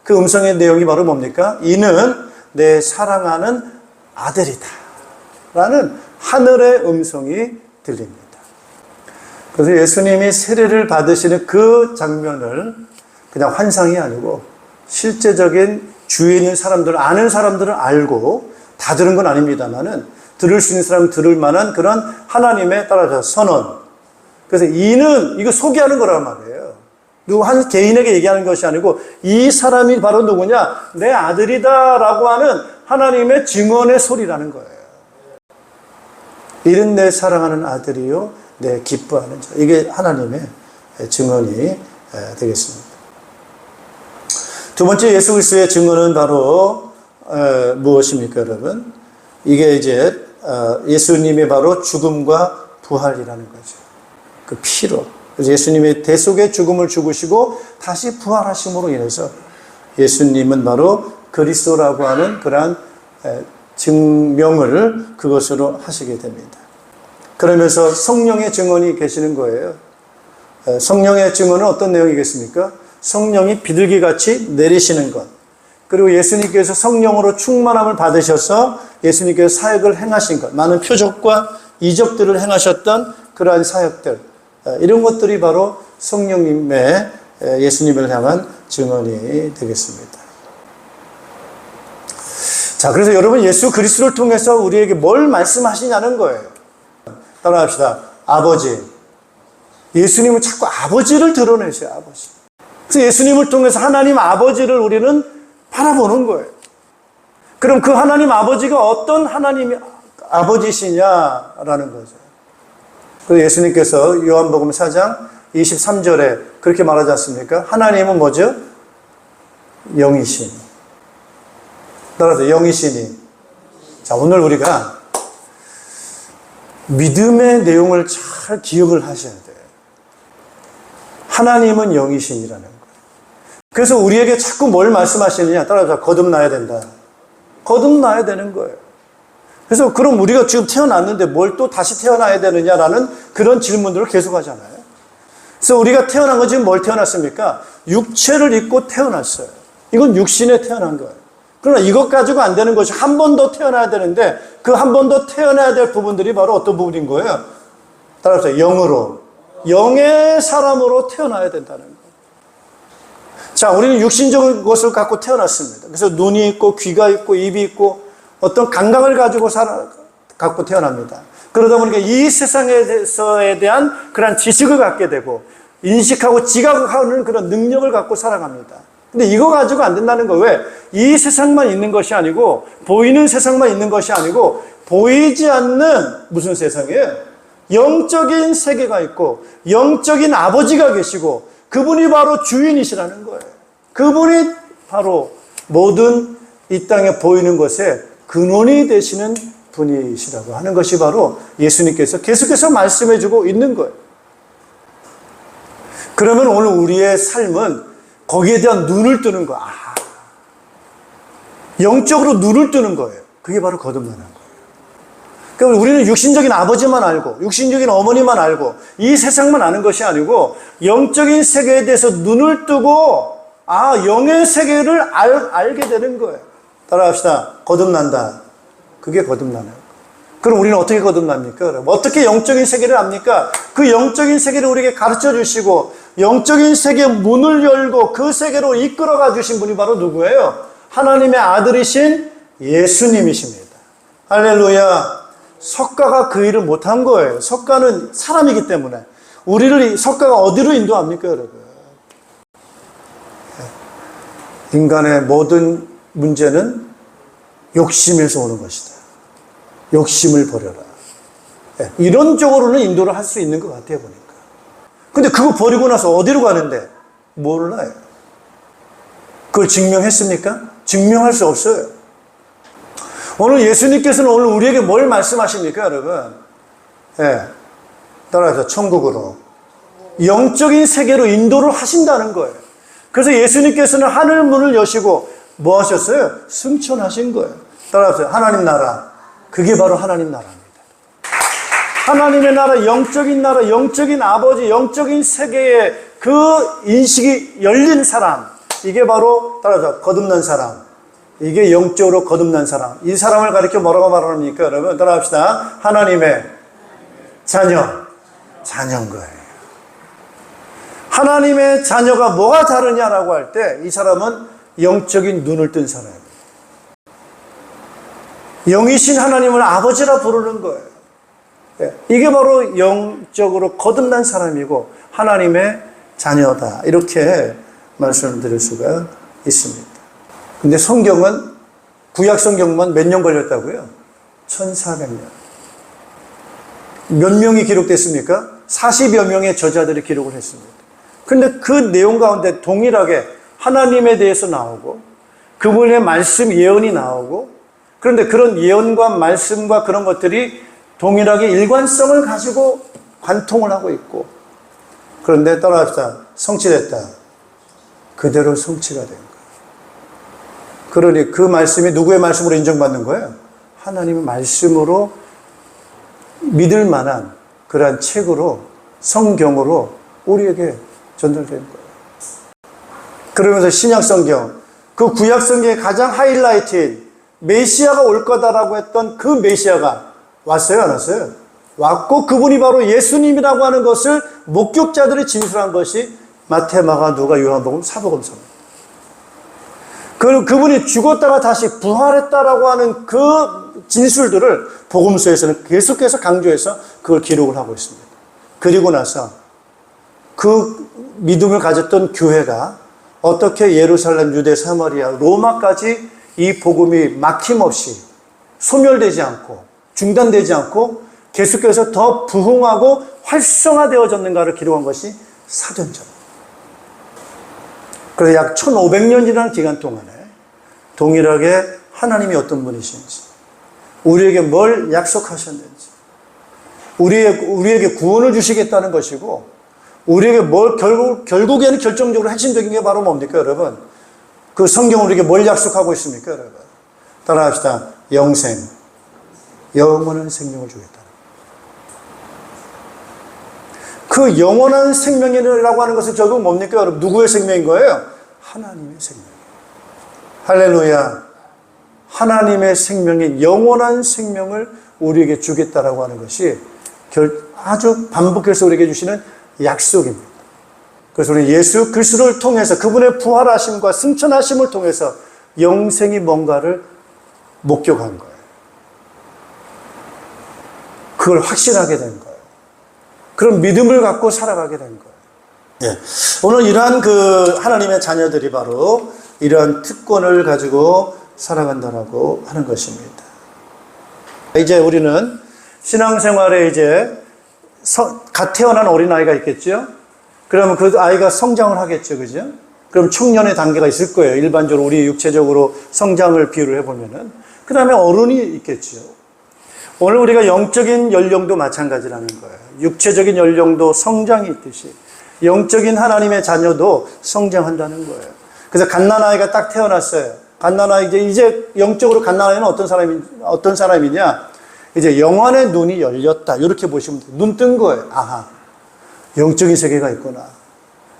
그 음성의 내용이 바로 뭡니까? 이는 내 사랑하는 아들이다 라는 하늘의 음성이 들립니다. 그래서 예수님이 세례를 받으시는 그 장면을 그냥 환상이 아니고 실제적인 주위에 있는 사람들, 아는 사람들은 알고 다 들은 건 아닙니다만은 들을 수 있는 사람은 들을 만한 그런 하나님에 따라서 선언. 그래서 이는 이거 소개하는 거란 말이에요. 누구 한 개인에게 얘기하는 것이 아니고 이 사람이 바로 누구냐? 내 아들이다라고 하는 하나님의 증언의 소리라는 거예요. 이는 내 사랑하는 아들이요 내 기뻐하는 자. 이게 하나님의 증언이 되겠습니다. 두 번째 예수 그리스도의 증언은 바로 무엇입니까, 여러분? 이게 이제 예수님의 바로 죽음과 부활이라는 거죠. 그 피로 그래서 예수님의 대속의 죽음을 죽으시고 다시 부활하심으로 인해서 예수님은 바로 그리스도라고 하는 그러한 증명을 그것으로 하시게 됩니다. 그러면서 성령의 증언이 계시는 거예요. 성령의 증언은 어떤 내용이겠습니까? 성령이 비둘기같이 내리시는 것. 그리고 예수님께서 성령으로 충만함을 받으셔서 예수님께서 사역을 행하신 것. 많은 표적과 이적들을 행하셨던 그러한 사역들. 이런 것들이 바로 성령님의 예수님을 향한 증언이 되겠습니다. 자, 그래서 여러분 예수 그리스도를 통해서 우리에게 뭘 말씀하시냐는 거예요. 따라합시다. 아버지. 예수님은 자꾸 아버지를 드러내세요. 아버지. 그래서 예수님을 통해서 하나님 아버지를 우리는 바라보는 거예요. 그럼 그 하나님 아버지가 어떤 하나님 아버지시냐라는 거죠. 그래서 예수님께서 요한복음 4장 23절에 그렇게 말하지 않습니까? 하나님은 뭐죠? 영이시니. 따라서 영이시니. 자, 오늘 우리가 믿음의 내용을 잘 기억을 하셔야 돼요. 하나님은 영이신이라는 거예요. 그래서 우리에게 자꾸 뭘 말씀하시느냐? 따라서 거듭나야 된다. 거듭나야 되는 거예요. 그래서 그럼 우리가 지금 태어났는데 뭘 또 다시 태어나야 되느냐라는 그런 질문들을 계속 하잖아요. 그래서 우리가 태어난 건 지금 뭘 태어났습니까? 육체를 입고 태어났어요. 이건 육신에 태어난 거예요. 그러나 이것 가지고 안 되는 것이 한 번 더 태어나야 되는데 그 한 번 더 태어나야 될 부분들이 바로 어떤 부분인 거예요? 따라서 영으로, 영의 사람으로 태어나야 된다는 거예요. 자, 우리는 육신적인 것을 갖고 태어났습니다. 그래서 눈이 있고 귀가 있고 입이 있고 어떤 감각을 가지고 갖고 태어납니다. 그러다 보니까 이 세상에서에 대한 그런 지식을 갖게 되고 인식하고 지각하는 그런 능력을 갖고 살아갑니다. 근데 이거 가지고 안 된다는 거예요. 왜? 이 세상만 있는 것이 아니고 보이는 세상만 있는 것이 아니고 보이지 않는 무슨 세상이에요? 영적인 세계가 있고 영적인 아버지가 계시고 그분이 바로 주인이시라는 거예요. 그분이 바로 모든 이 땅에 보이는 것에 근원이 되시는 분이시라고 하는 것이 바로 예수님께서 계속해서 말씀해주고 있는 거예요. 그러면 오늘 우리의 삶은 거기에 대한 눈을 뜨는 거야. 영적으로 눈을 뜨는 거예요. 그게 바로 거듭나는 거예요. 그러니까 우리는 육신적인 아버지만 알고 육신적인 어머니만 알고 이 세상만 아는 것이 아니고 영적인 세계에 대해서 눈을 뜨고 영의 세계를 알게 되는 거예요. 따라합시다. 거듭난다. 그게 거듭나는 거예요. 그럼 우리는 어떻게 거듭납니까? 어떻게 영적인 세계를 압니까? 그 영적인 세계를 우리에게 가르쳐 주시고 영적인 세계의 문을 열고 그 세계로 이끌어가 주신 분이 바로 누구예요? 하나님의 아들이신 예수님이십니다. 할렐루야. 석가가 그 일을 못한 거예요. 석가는 사람이기 때문에. 우리를 석가가 어디로 인도합니까, 여러분? 인간의 모든 문제는 욕심에서 오는 것이다. 욕심을 버려라. 이런 쪽으로는 인도를 할 수 있는 것 같아요, 보니까. 근데 그거 버리고 나서 어디로 가는데? 몰라요. 그걸 증명했습니까? 증명할 수 없어요. 오늘 예수님께서는 오늘 우리에게 뭘 말씀하십니까, 여러분? 따라서 천국으로. 영적인 세계로 인도를 하신다는 거예요. 그래서 예수님께서는 하늘 문을 여시고 뭐 하셨어요? 승천하신 거예요. 따라서 하나님 나라. 그게 바로 하나님 나라입니다. 하나님의 나라, 영적인 아버지, 영적인 세계의 그 인식이 열린 사람. 이게 바로 따라서 거듭난 사람. 이게 영적으로 거듭난 사람. 이 사람을 가리켜 뭐라고 말합니까, 여러분? 따라합시다. 하나님의 자녀인 거예요. 하나님의 자녀가 뭐가 다르냐라고 할 때 이 사람은 영적인 눈을 뜬 사람입니다. 영이신 하나님을 아버지라 부르는 거예요. 이게 바로 영적으로 거듭난 사람이고 하나님의 자녀다. 이렇게 말씀을 드릴 수가 있습니다. 근데 성경은 구약 성경만 몇 년 걸렸다고요? 1400년. 몇 명이 기록됐습니까? 40여 명의 저자들이 기록을 했습니다. 근데 그 내용 가운데 동일하게 하나님에 대해서 나오고 그분의 말씀 예언이 나오고 그런데 그런 예언과 말씀과 그런 것들이 동일하게 일관성을 가지고 관통을 하고 있고 그런데 따라합시다. 성취됐다. 그대로 성취가 된 거예요. 그러니 그 말씀이 누구의 말씀으로 인정받는 거예요? 하나님의 말씀으로 믿을 만한 그러한 책으로, 성경으로 우리에게 전달된 거예요. 그러면서 신약 성경, 그 구약 성경의 가장 하이라이트인 메시아가 올 거다라고 했던 그 메시아가 왔어요, 안 왔어요? 왔고 그분이 바로 예수님이라고 하는 것을 목격자들이 진술한 것이 마태, 마가, 누가, 요한복음, 사복음서입니다. 그분이 죽었다가 다시 부활했다라고 하는 그 진술들을 복음서에서는 계속해서 강조해서 그걸 기록을 하고 있습니다. 그리고 나서 그 믿음을 가졌던 교회가 어떻게 예루살렘, 유대, 사마리아, 로마까지 이 복음이 막힘없이 소멸되지 않고 중단되지 않고 계속해서 더 부흥하고 활성화되어졌는가를 기록한 것이 사도행전입니다. 그래서 약 1500년이라는 기간 동안에 동일하게 하나님이 어떤 분이신지, 우리에게 뭘 약속하셨는지, 우리에게 구원을 주시겠다는 것이고, 우리에게 뭘 결국에는 결정적으로 핵심적인 게 바로 뭡니까, 여러분? 그 성경은 우리에게 뭘 약속하고 있습니까, 여러분? 따라합시다. 영생, 영원한 생명을 주겠다. 그 영원한 생명이라고 하는 것은 결국 뭡니까, 여러분? 누구의 생명인 거예요? 하나님의 생명. 할렐루야. 하나님의 생명인 영원한 생명을 우리에게 주겠다라고 하는 것이 아주 반복해서 우리에게 주시는 약속입니다. 그래서 우리 예수 그리스도를 통해서 그분의 부활하심과 승천하심을 통해서 영생이 뭔가를 목격한 거예요. 그걸 확신하게 된 거예요. 그런 믿음을 갖고 살아가게 된 거예요. 예. 오늘 이러한 하나님의 자녀들이 바로 이러한 특권을 가지고 살아간다라고 하는 것입니다. 이제 우리는 신앙생활에 이제 갓 태어난 어린아이가 있겠죠? 그러면 그 아이가 성장을 하겠죠, 그죠? 그럼 청년의 단계가 있을 거예요. 일반적으로 우리 육체적으로 성장을 비유를 해보면은. 그 다음에 어른이 있겠죠. 오늘 우리가 영적인 연령도 마찬가지라는 거예요. 육체적인 연령도 성장이 있듯이 영적인 하나님의 자녀도 성장한다는 거예요. 그래서 갓난아이가 딱 태어났어요. 갓난아이, 이제 영적으로 갓난아이는 어떤 사람이냐? 이제 영안의 눈이 열렸다. 이렇게 보시면 돼요. 눈 뜬 거예요. 아하. 영적인 세계가 있구나.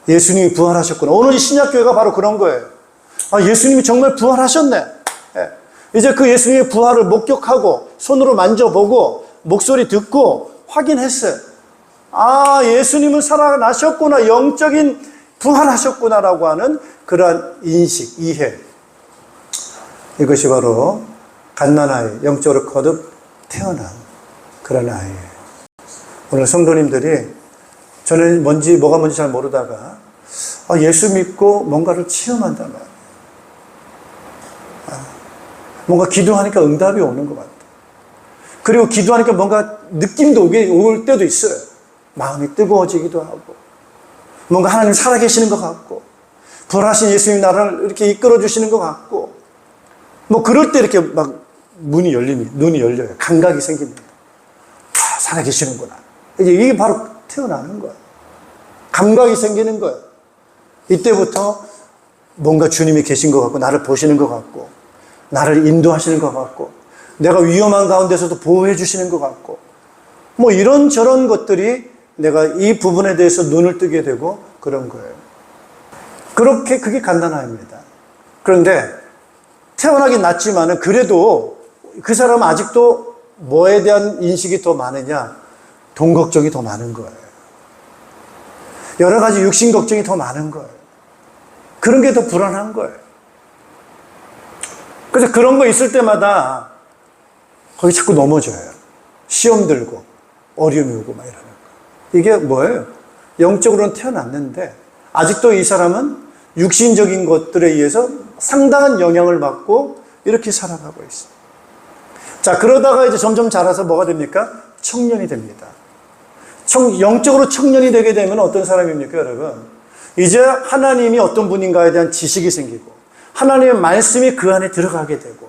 예수님이 부활하셨구나. 오늘 이 신약교회가 바로 그런 거예요. 아, 예수님이 정말 부활하셨네. 예. 이제 그 예수님의 부활을 목격하고, 손으로 만져보고, 목소리 듣고, 확인했어요. 아, 예수님은 살아나셨구나. 영적인 부활하셨구나라고 하는 그러한 인식, 이해. 이것이 바로 갓난아이, 영적으로 거듭 태어난 그런 아이예요. 오늘 성도님들이 저는 뭐가 뭔지 잘 모르다가 예수 믿고 뭔가를 체험한단 말이에요. 뭔가 기도하니까 응답이 오는 것 같아요. 그리고 기도하니까 뭔가 느낌도 올 때도 있어요. 마음이 뜨거워지기도 하고, 뭔가 하나님 살아계시는 것 같고, 부활하신 예수님 나를 이렇게 이끌어 주시는 것 같고, 뭐 그럴 때 이렇게 막 눈이 열려요. 감각이 생깁니다. 아, 살아계시는구나. 이게 바로 태어나는 거예요. 감각이 생기는 거예요. 이때부터 뭔가 주님이 계신 것 같고, 나를 보시는 것 같고, 나를 인도하시는 것 같고, 내가 위험한 가운데서도 보호해 주시는 것 같고, 뭐 이런저런 것들이 내가 이 부분에 대해서 눈을 뜨게 되고 그런 거예요. 그게 갓난아이입니다. 그런데 태어나긴 났지만은 그래도 그 사람은 아직도 뭐에 대한 인식이 더 많으냐? 돈 걱정이 더 많은 거예요. 여러 가지 육신 걱정이 더 많은 거예요. 그런 게 더 불안한 거예요. 그래서 그런 거 있을 때마다 거기 자꾸 넘어져요. 시험 들고 어려움이 오고 막 이러는 거예요. 이게 뭐예요? 영적으로는 태어났는데 아직도 이 사람은 육신적인 것들에 의해서 상당한 영향을 받고 이렇게 살아가고 있어요. 자, 그러다가 이제 점점 자라서 뭐가 됩니까? 청년이 됩니다. 영적으로 청년이 되게 되면 어떤 사람입니까, 여러분? 이제 하나님이 어떤 분인가에 대한 지식이 생기고 하나님의 말씀이 그 안에 들어가게 되고,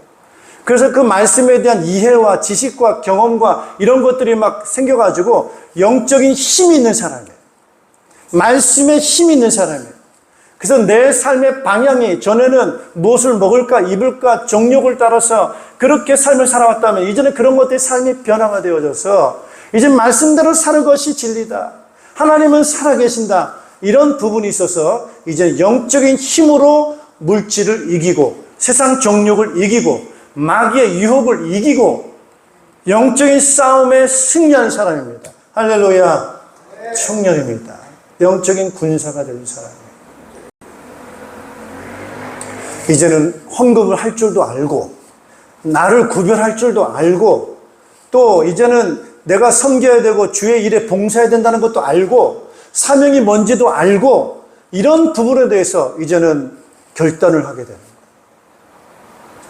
그래서 그 말씀에 대한 이해와 지식과 경험과 이런 것들이 막 생겨가지고 영적인 힘이 있는 사람이에요. 말씀에 힘이 있는 사람이에요. 그래서 내 삶의 방향이 전에는 무엇을 먹을까 입을까 정욕을 따라서 그렇게 삶을 살아왔다면 이제는 그런 것들이 삶이 변화가 되어져서 이제 말씀대로 사는 것이 진리다. 하나님은 살아계신다. 이런 부분이 있어서 이제 영적인 힘으로 물질을 이기고 세상 정욕을 이기고 마귀의 유혹을 이기고 영적인 싸움에 승리하는 사람입니다. 할렐루야. 청년입니다. 영적인 군사가 되는 사람입니다. 이제는 헌금을 할 줄도 알고 나를 구별할 줄도 알고 또 이제는 내가 섬겨야 되고 주의 일에 봉사해야 된다는 것도 알고 사명이 뭔지도 알고 이런 부분에 대해서 이제는 결단을 하게 되는 거예요.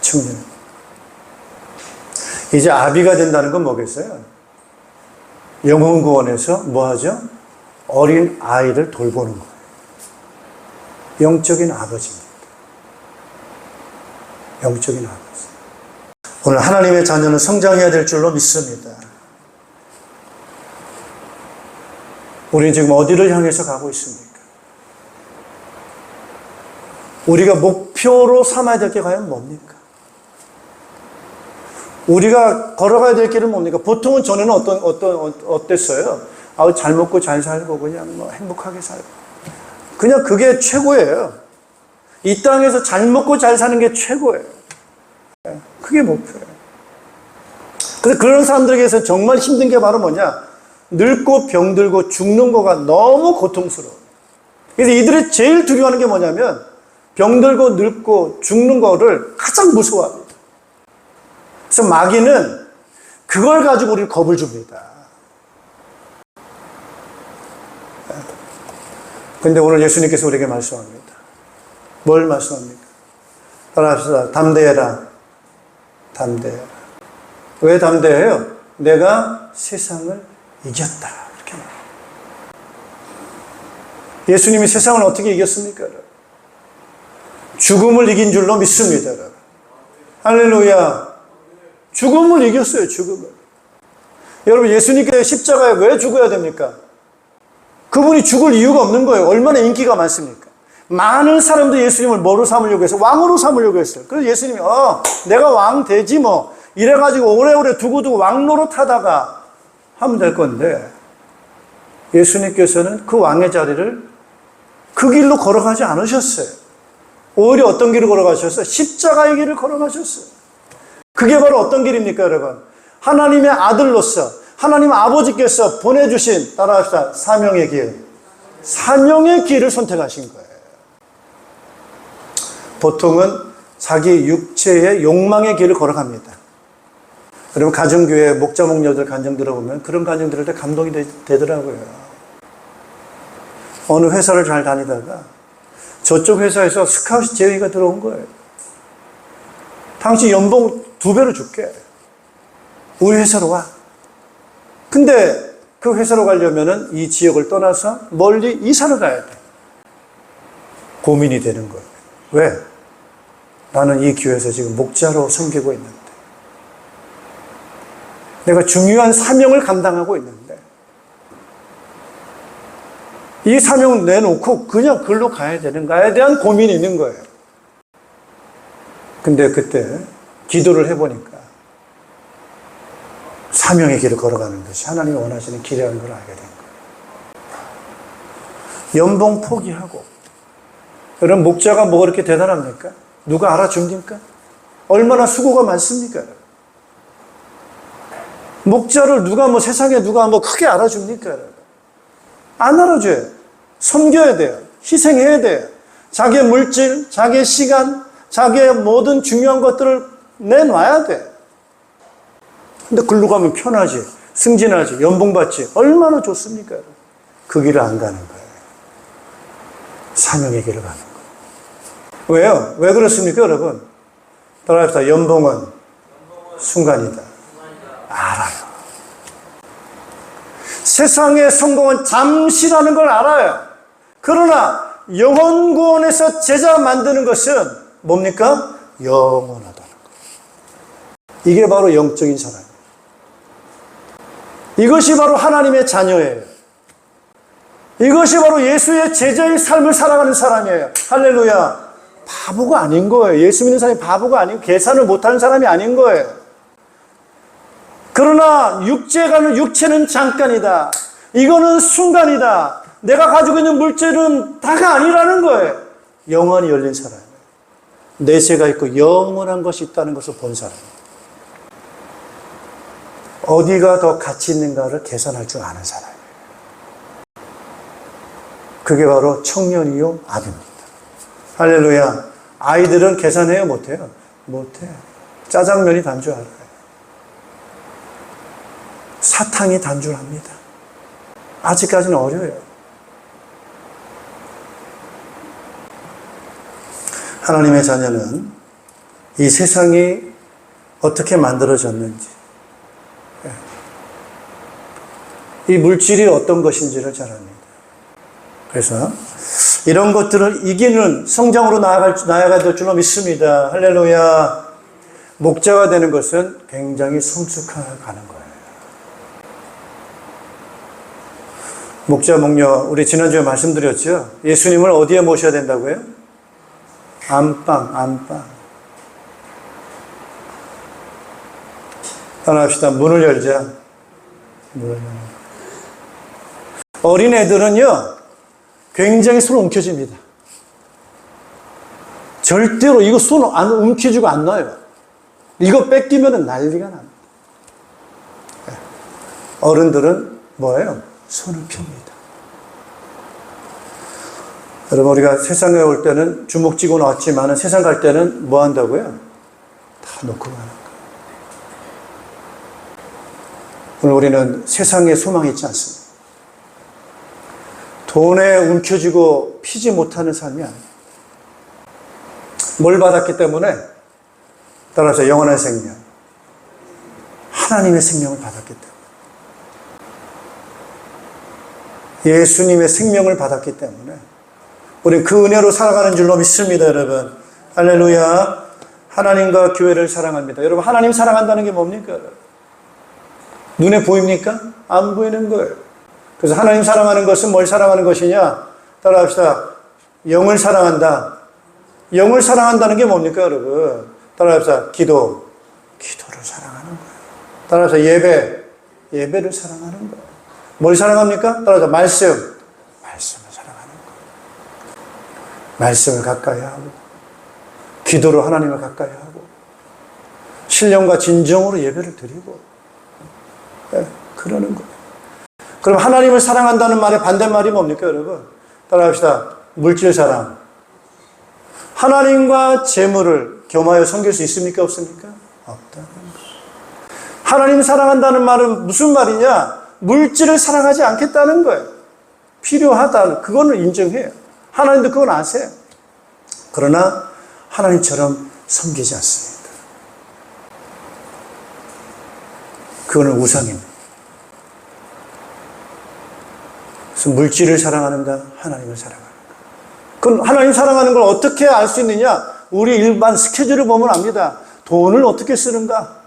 청년. 이제 아비가 된다는 건 뭐겠어요? 영혼구원에서 뭐 하죠? 어린 아이를 돌보는 거예요. 영적인 아버지입니다. 영적인 아버지. 오늘 하나님의 자녀는 성장해야 될 줄로 믿습니다. 우리는 지금 어디를 향해서 가고 있습니까? 우리가 목표로 삼아야 될 게 과연 뭡니까? 우리가 걸어가야 될 길은 뭡니까? 보통은 전에는 어땠어요? 잘 먹고 잘 살고 그냥 뭐 행복하게 살고. 그냥 그게 최고예요. 이 땅에서 잘 먹고 잘 사는 게 최고예요. 그게 목표예요. 그래서 그런 사람들에게서 정말 힘든 게 바로 뭐냐? 늙고 병들고 죽는 거가 너무 고통스러워요. 그래서 이들이 제일 두려워하는 게 뭐냐면 병들고 늙고 죽는 거를 가장 무서워합니다. 그래서 마귀는 그걸 가지고 우리를 겁을 줍니다. 그런데 오늘 예수님께서 우리에게 말씀합니다. 뭘 말씀합니까? 따라합시다. 담대해라. 담대해라. 왜 담대해요? 내가 세상을 이겼다. 이렇게 말합니다. 예수님이 세상을 어떻게 이겼습니까? 죽음을 이긴 줄로 믿습니다. 할렐루야. 죽음을 이겼어요. 죽음을. 여러분 예수님께 십자가에 왜 죽어야 됩니까? 그분이 죽을 이유가 없는 거예요. 얼마나 인기가 많습니까? 많은 사람들이 예수님을 뭐로 삼으려고 해서 왕으로 삼으려고 했어요. 그래서 예수님이 내가 왕 되지 뭐 이래가지고 오래오래 두고두고 왕노릇 하다가 하면 될 건데 예수님께서는 그 왕의 자리를 그 길로 걸어가지 않으셨어요. 오히려 어떤 길을 걸어가셨어요? 십자가의 길을 걸어가셨어요. 그게 바로 어떤 길입니까, 여러분? 하나님의 아들로서 하나님 아버지께서 보내주신, 따라합시다, 사명의 길. 사명의 길을 선택하신 거예요. 보통은 자기 육체의 욕망의 길을 걸어갑니다. 여러분 가정교회 목자 목녀들 간증 들어보면 그런 간증 들을 때 감동이 되더라고요. 어느 회사를 잘 다니다가 저쪽 회사에서 스카우트 제의가 들어온 거예요. 당신 연봉 2배로 줄게. 우리 회사로 와. 근데 그 회사로 가려면은 이 지역을 떠나서 멀리 이사를 가야 돼. 고민이 되는 거예요. 왜? 나는 이 교회에서 지금 목자로 섬기고 있는데 내가 중요한 사명을 감당하고 있는데 이 사명을 내놓고 그냥 글로 가야 되는가에 대한 고민이 있는 거예요. 근데 그때 기도를 해보니까 사명의 길을 걸어가는 것이 하나님이 원하시는 길이라는 걸 알게 된 거예요. 연봉 포기하고. 여러분 목자가 뭐가 그렇게 대단합니까? 누가 알아줍니까? 얼마나 수고가 많습니까? 목자를 세상에 누가 크게 알아줍니까? 안 알아줘요. 섬겨야 돼요. 희생해야 돼요. 자기의 물질, 자기의 시간, 자기의 모든 중요한 것들을 내놔야 돼. 근데 글로 가면 편하지, 승진하지, 연봉 받지. 얼마나 좋습니까? 그 길을 안 가는 거예요. 사명의 길을 가는 거예요. 왜요? 왜 그렇습니까, 여러분? 따라합시다. 연봉은 순간이다. 알아요. 세상의 성공은 잠시라는 걸 알아요. 그러나 영혼 구원에서 제자 만드는 것은 뭡니까? 영원하다는 거예요. 이게 바로 영적인 사랑이에요. 이것이 바로 하나님의 자녀예요. 이것이 바로 예수의 제자의 삶을 살아가는 사람이에요. 할렐루야. 바보가 아닌 거예요. 예수 믿는 사람이 바보가 아니고 계산을 못하는 사람이 아닌 거예요. 그러나 육체는 잠깐이다. 이거는 순간이다. 내가 가지고 있는 물질은 다가 아니라는 거예요. 영원히 열린 사람. 내세가 있고 영원한 것이 있다는 것을 본 사람. 어디가 더 가치 있는가를 계산할 줄 아는 사람. 그게 바로 청년이요 아비입니다. 할렐루야. 아이들은 계산해요? 못해요? 못해요. 짜장면이 단 줄 알아요. 사탕이 단 줄 압니다. 아직까지는 어려요. 하나님의 자녀는 이 세상이 어떻게 만들어졌는지, 이 물질이 어떤 것인지를 잘 압니다. 그래서 이런 것들을 이기는 성장으로 나아가야 될 줄로 믿습니다. 할렐루야. 목자가 되는 것은 굉장히 성숙해가는 거예요. 목자, 목녀, 우리 지난주에 말씀드렸죠? 예수님을 어디에 모셔야 된다고요? 안방. 따라합시다. 문을 열자. 어린애들은요, 굉장히 손을 움켜집니다. 절대로 이거 손 안 움켜쥐고 안 놔요. 이거 뺏기면 난리가 납니다. 어른들은 뭐예요? 손을 펴니다. 여러분, 우리가 세상에 올 때는 주먹 쥐고 나왔지만 세상 갈 때는 뭐 한다고요? 다 놓고 가는 거예요. 오늘 우리는 세상에 소망이 있지 않습니다. 돈에 움켜쥐고 피지 못하는 삶이 아니에요. 뭘 받았기 때문에? 따라서 영원한 생명. 하나님의 생명을 받았기 때문에. 예수님의 생명을 받았기 때문에 우리 그 은혜로 살아가는 줄로 믿습니다, 여러분. 할렐루야. 하나님과 교회를 사랑합니다. 여러분, 하나님 사랑한다는 게 뭡니까? 눈에 보입니까? 안 보이는 거예요. 그래서 하나님 사랑하는 것은 뭘 사랑하는 것이냐? 따라합시다. 영을 사랑한다. 영을 사랑한다는 게 뭡니까, 여러분? 따라합시다. 기도를 사랑하는 거예요. 따라서 예배를 사랑하는 거예요. 뭘 사랑합니까? 따라서 말씀을 사랑하는 거예요. 말씀을 가까이 하고, 기도로 하나님을 가까이 하고, 신령과 진정으로 예배를 드리고, 그러는 거예요. 그럼 하나님을 사랑한다는 말의 반대말이 뭡니까, 여러분? 따라합시다. 물질 사랑. 하나님과 재물을 겸하여 섬길 수 있습니까, 없습니까? 없다는 거예요. 하나님 사랑한다는 말은 무슨 말이냐? 물질을 사랑하지 않겠다는 거예요. 필요하다. 그거는 인정해요. 하나님도 그건 아세요. 그러나 하나님처럼 섬기지 않습니다. 그거는 우상입니다. 그래서 물질을 사랑하는가? 하나님을 사랑하는가? 그럼 하나님 사랑하는 걸 어떻게 알 수 있느냐? 우리 일반 스케줄을 보면 압니다. 돈을 어떻게 쓰는가?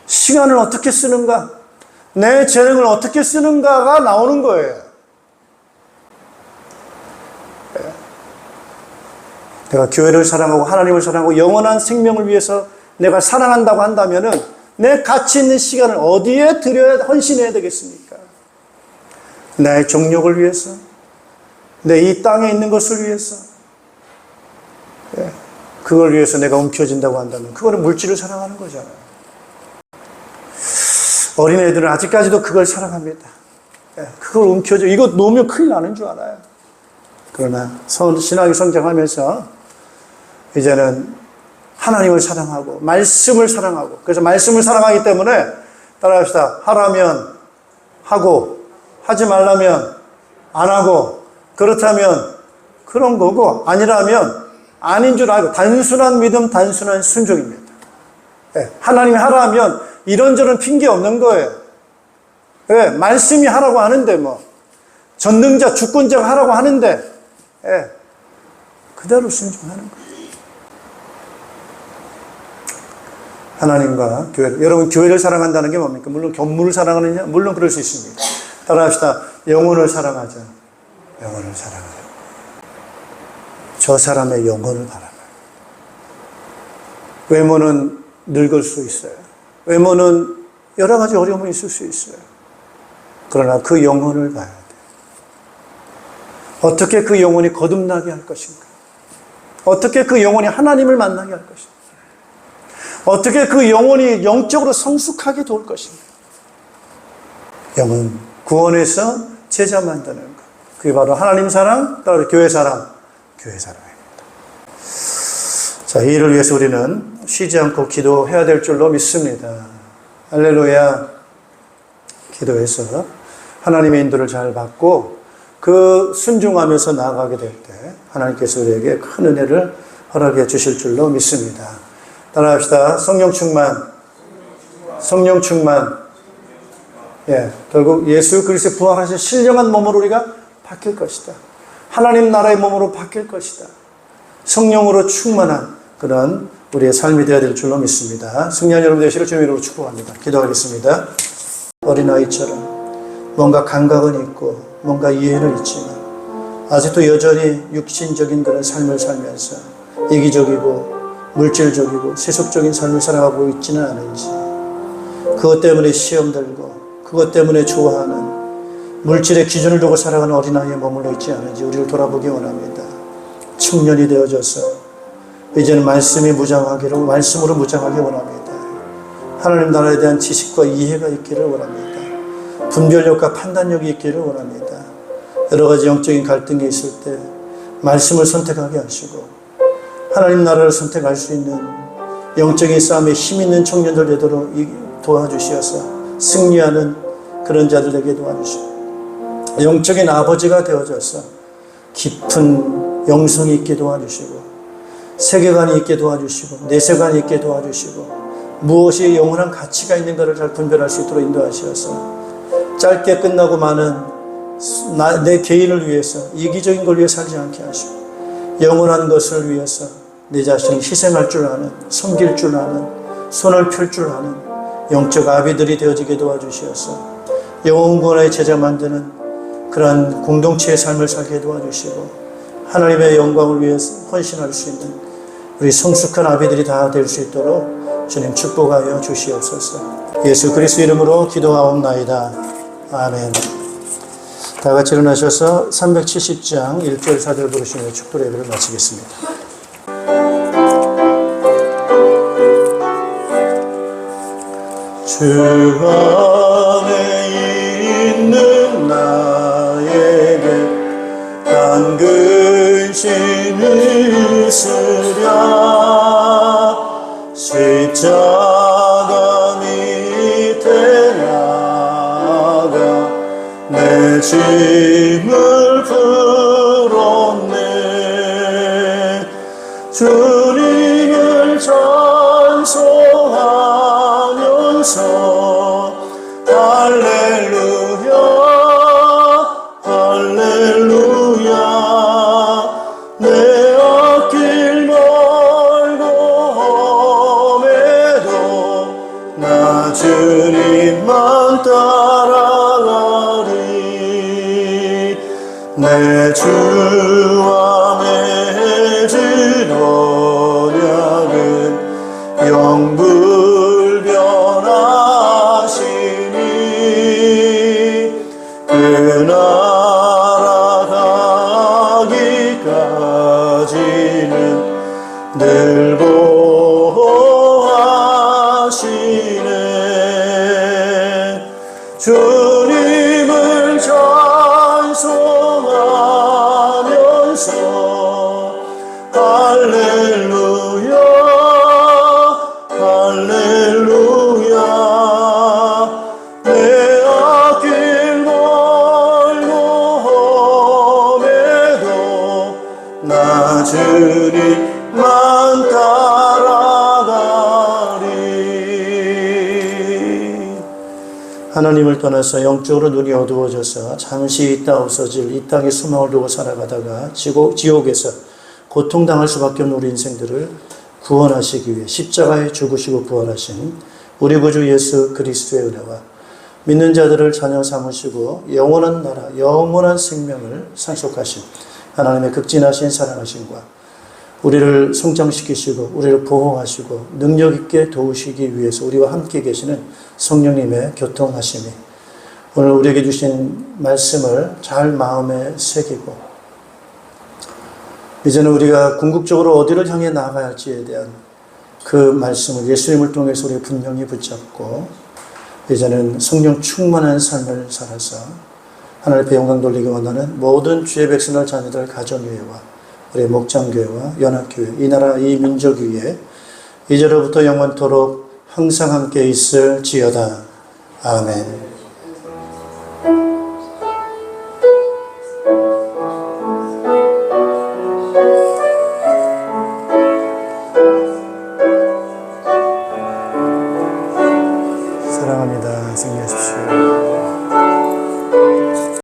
시간을 어떻게 쓰는가? 내 재능을 어떻게 쓰는가가 나오는 거예요. 내가 교회를 사랑하고 하나님을 사랑하고 영원한 생명을 위해서 내가 사랑한다고 한다면은 내 가치 있는 시간을 어디에 들여야 헌신해야 되겠습니까? 나의 정욕을 위해서, 내 이 땅에 있는 것을 위해서, 그걸 위해서 내가 움켜진다고 한다면 그거는 물질을 사랑하는 거잖아요. 어린애들은 아직까지도 그걸 사랑합니다. 그걸 움켜쥐고 이거 놓으면 큰일 나는 줄 알아요. 그러나 신앙이 성장하면서 이제는 하나님을 사랑하고 말씀을 사랑하고, 그래서 말씀을 사랑하기 때문에 따라합시다. 하라면 하고, 하지 말라면 안 하고, 그렇다면 그런 거고 아니라면 아닌 줄 알고, 단순한 믿음, 단순한 순종입니다. 하나님이 하라면 이런저런 핑계 없는 거예요. 말씀이 하라고 하는데 전능자, 주권자가 하라고 하는데 그대로 순종하는 거예요. 하나님과 교회, 여러분 교회를 사랑한다는 게 뭡니까? 물론 견물을 사랑하느냐? 물론 그럴 수 있습니다. 따라합시다. 영혼을 사랑하자. 영혼을 사랑하라. 저 사람의 영혼을 바라라. 외모는 늙을 수 있어요. 외모는 여러 가지 어려움이 있을 수 있어요. 그러나 그 영혼을 봐야 돼. 어떻게 그 영혼이 거듭나게 할 것인가? 어떻게 그 영혼이 하나님을 만나게 할 것인가? 어떻게 그 영혼이 영적으로 성숙하게 도울 것인가? 영혼 구원에서 제자 만드는 것. 그게 바로 하나님 사랑, 따로 교회 사랑, 교회 사랑입니다. 자, 이 일을 위해서 우리는 쉬지 않고 기도해야 될 줄로 믿습니다. 할렐루야. 기도해서 하나님의 인도를 잘 받고 그 순종하면서 나아가게 될 때 하나님께서 우리에게 큰 은혜를 허락해 주실 줄로 믿습니다. 따라합시다. 성령 충만. 성령 충만. 예, 결국 예수 그리스도의 부활하신 신령한 몸으로 우리가 바뀔 것이다. 하나님 나라의 몸으로 바뀔 것이다. 성령으로 충만한 그런 우리의 삶이 되어야 될 줄로 믿습니다. 승리한 여러분 되시기를 주님의 이름으로 축복합니다. 기도하겠습니다. 어린아이처럼 뭔가 감각은 있고 뭔가 이해는 있지만 아직도 여전히 육신적인 그런 삶을 살면서 이기적이고 물질적이고 세속적인 삶을 살아가고 있지는 않은지, 그것 때문에 시험 들고 그것 때문에 좋아하는 물질의 기준을 두고 살아가는 어린아이에 머물러 있지 않은지 우리를 돌아보기 원합니다. 청년이 되어져서 이제는 말씀으로 무장하기 원합니다. 하나님 나라에 대한 지식과 이해가 있기를 원합니다. 분별력과 판단력이 있기를 원합니다. 여러 가지 영적인 갈등이 있을 때 말씀을 선택하게 하시고 하나님 나라를 선택할 수 있는 영적인 싸움에 힘 있는 청년들 되도록 도와주시어서 승리하는 그런 자들 되게 도와주시고 영적인 아버지가 되어져서 깊은 영성이 있게 도와주시고 세계관이 있게 도와주시고 내세관이 있게 도와주시고 무엇이 영원한 가치가 있는가를 잘 분별할 수 있도록 인도하시어서 짧게 끝나고 마는 내 개인을 위해서 이기적인 걸 위해 살지 않게 하시고 영원한 것을 위해서 내 자신을 희생할 줄 아는, 섬길 줄 아는, 손을 펼 줄 아는 영적 아비들이 되어지게 도와주시어서 영혼구원의 제자 만드는 그러한 공동체의 삶을 살게 도와주시고 하나님의 영광을 위해서 헌신할 수 있는 우리 성숙한 아비들이 다 될 수 있도록 주님 축복하여 주시옵소서. 예수 그리스도 이름으로 기도하옵나이다. 아멘. 다 같이 일어나셔서 370장 1절 4절 부르시며 축도 예배를 마치겠습니다. 주 안에 있는 나에게 한 근심이 있으랴 십자가 밑에 나가 내 짐을 풀었네. 주님을 찬송하면서 할렐루야 할렐루야 내 앞길 멀고 험해도 나 주님만 따라가리. 내 주와 맺은 언약은 영불변하시니 그 나라 가기까지는 늘 보호하시네. 주님을 찬송하면서 할렐루야 할렐루야 내 앞길 멀고 험해도 나 주님만 따라가리. 하나님을 떠나서 영적으로 눈이 어두워져서 잠시 있다 없어질 이 땅에 소망을 두고 살아가다가 지옥에서 고통당할 수밖에 없는 우리 인생들을 구원하시기 위해 십자가에 죽으시고 부활하신 우리 구주 예수 그리스도의 은혜와 믿는 자들을 자녀 삼으시고 영원한 나라, 영원한 생명을 상속하신 하나님의 극진하신 사랑하심과 우리를 성장시키시고 우리를 보호하시고 능력 있게 도우시기 위해서 우리와 함께 계시는 성령님의 교통하심이 오늘 우리에게 주신 말씀을 잘 마음에 새기고 이제는 우리가 궁극적으로 어디를 향해 나아가야 할지에 대한 그 말씀을 예수님을 통해서 우리가 분명히 붙잡고 이제는 성령 충만한 삶을 살아서 하나님 앞에 영광 돌리기 원하는 모든 주의 백성들 자녀들 가정교회와 우리 목장교회와 연합교회 이 나라 이 민족 위에 이제로부터 영원토록 항상 함께 있을지어다. 아멘.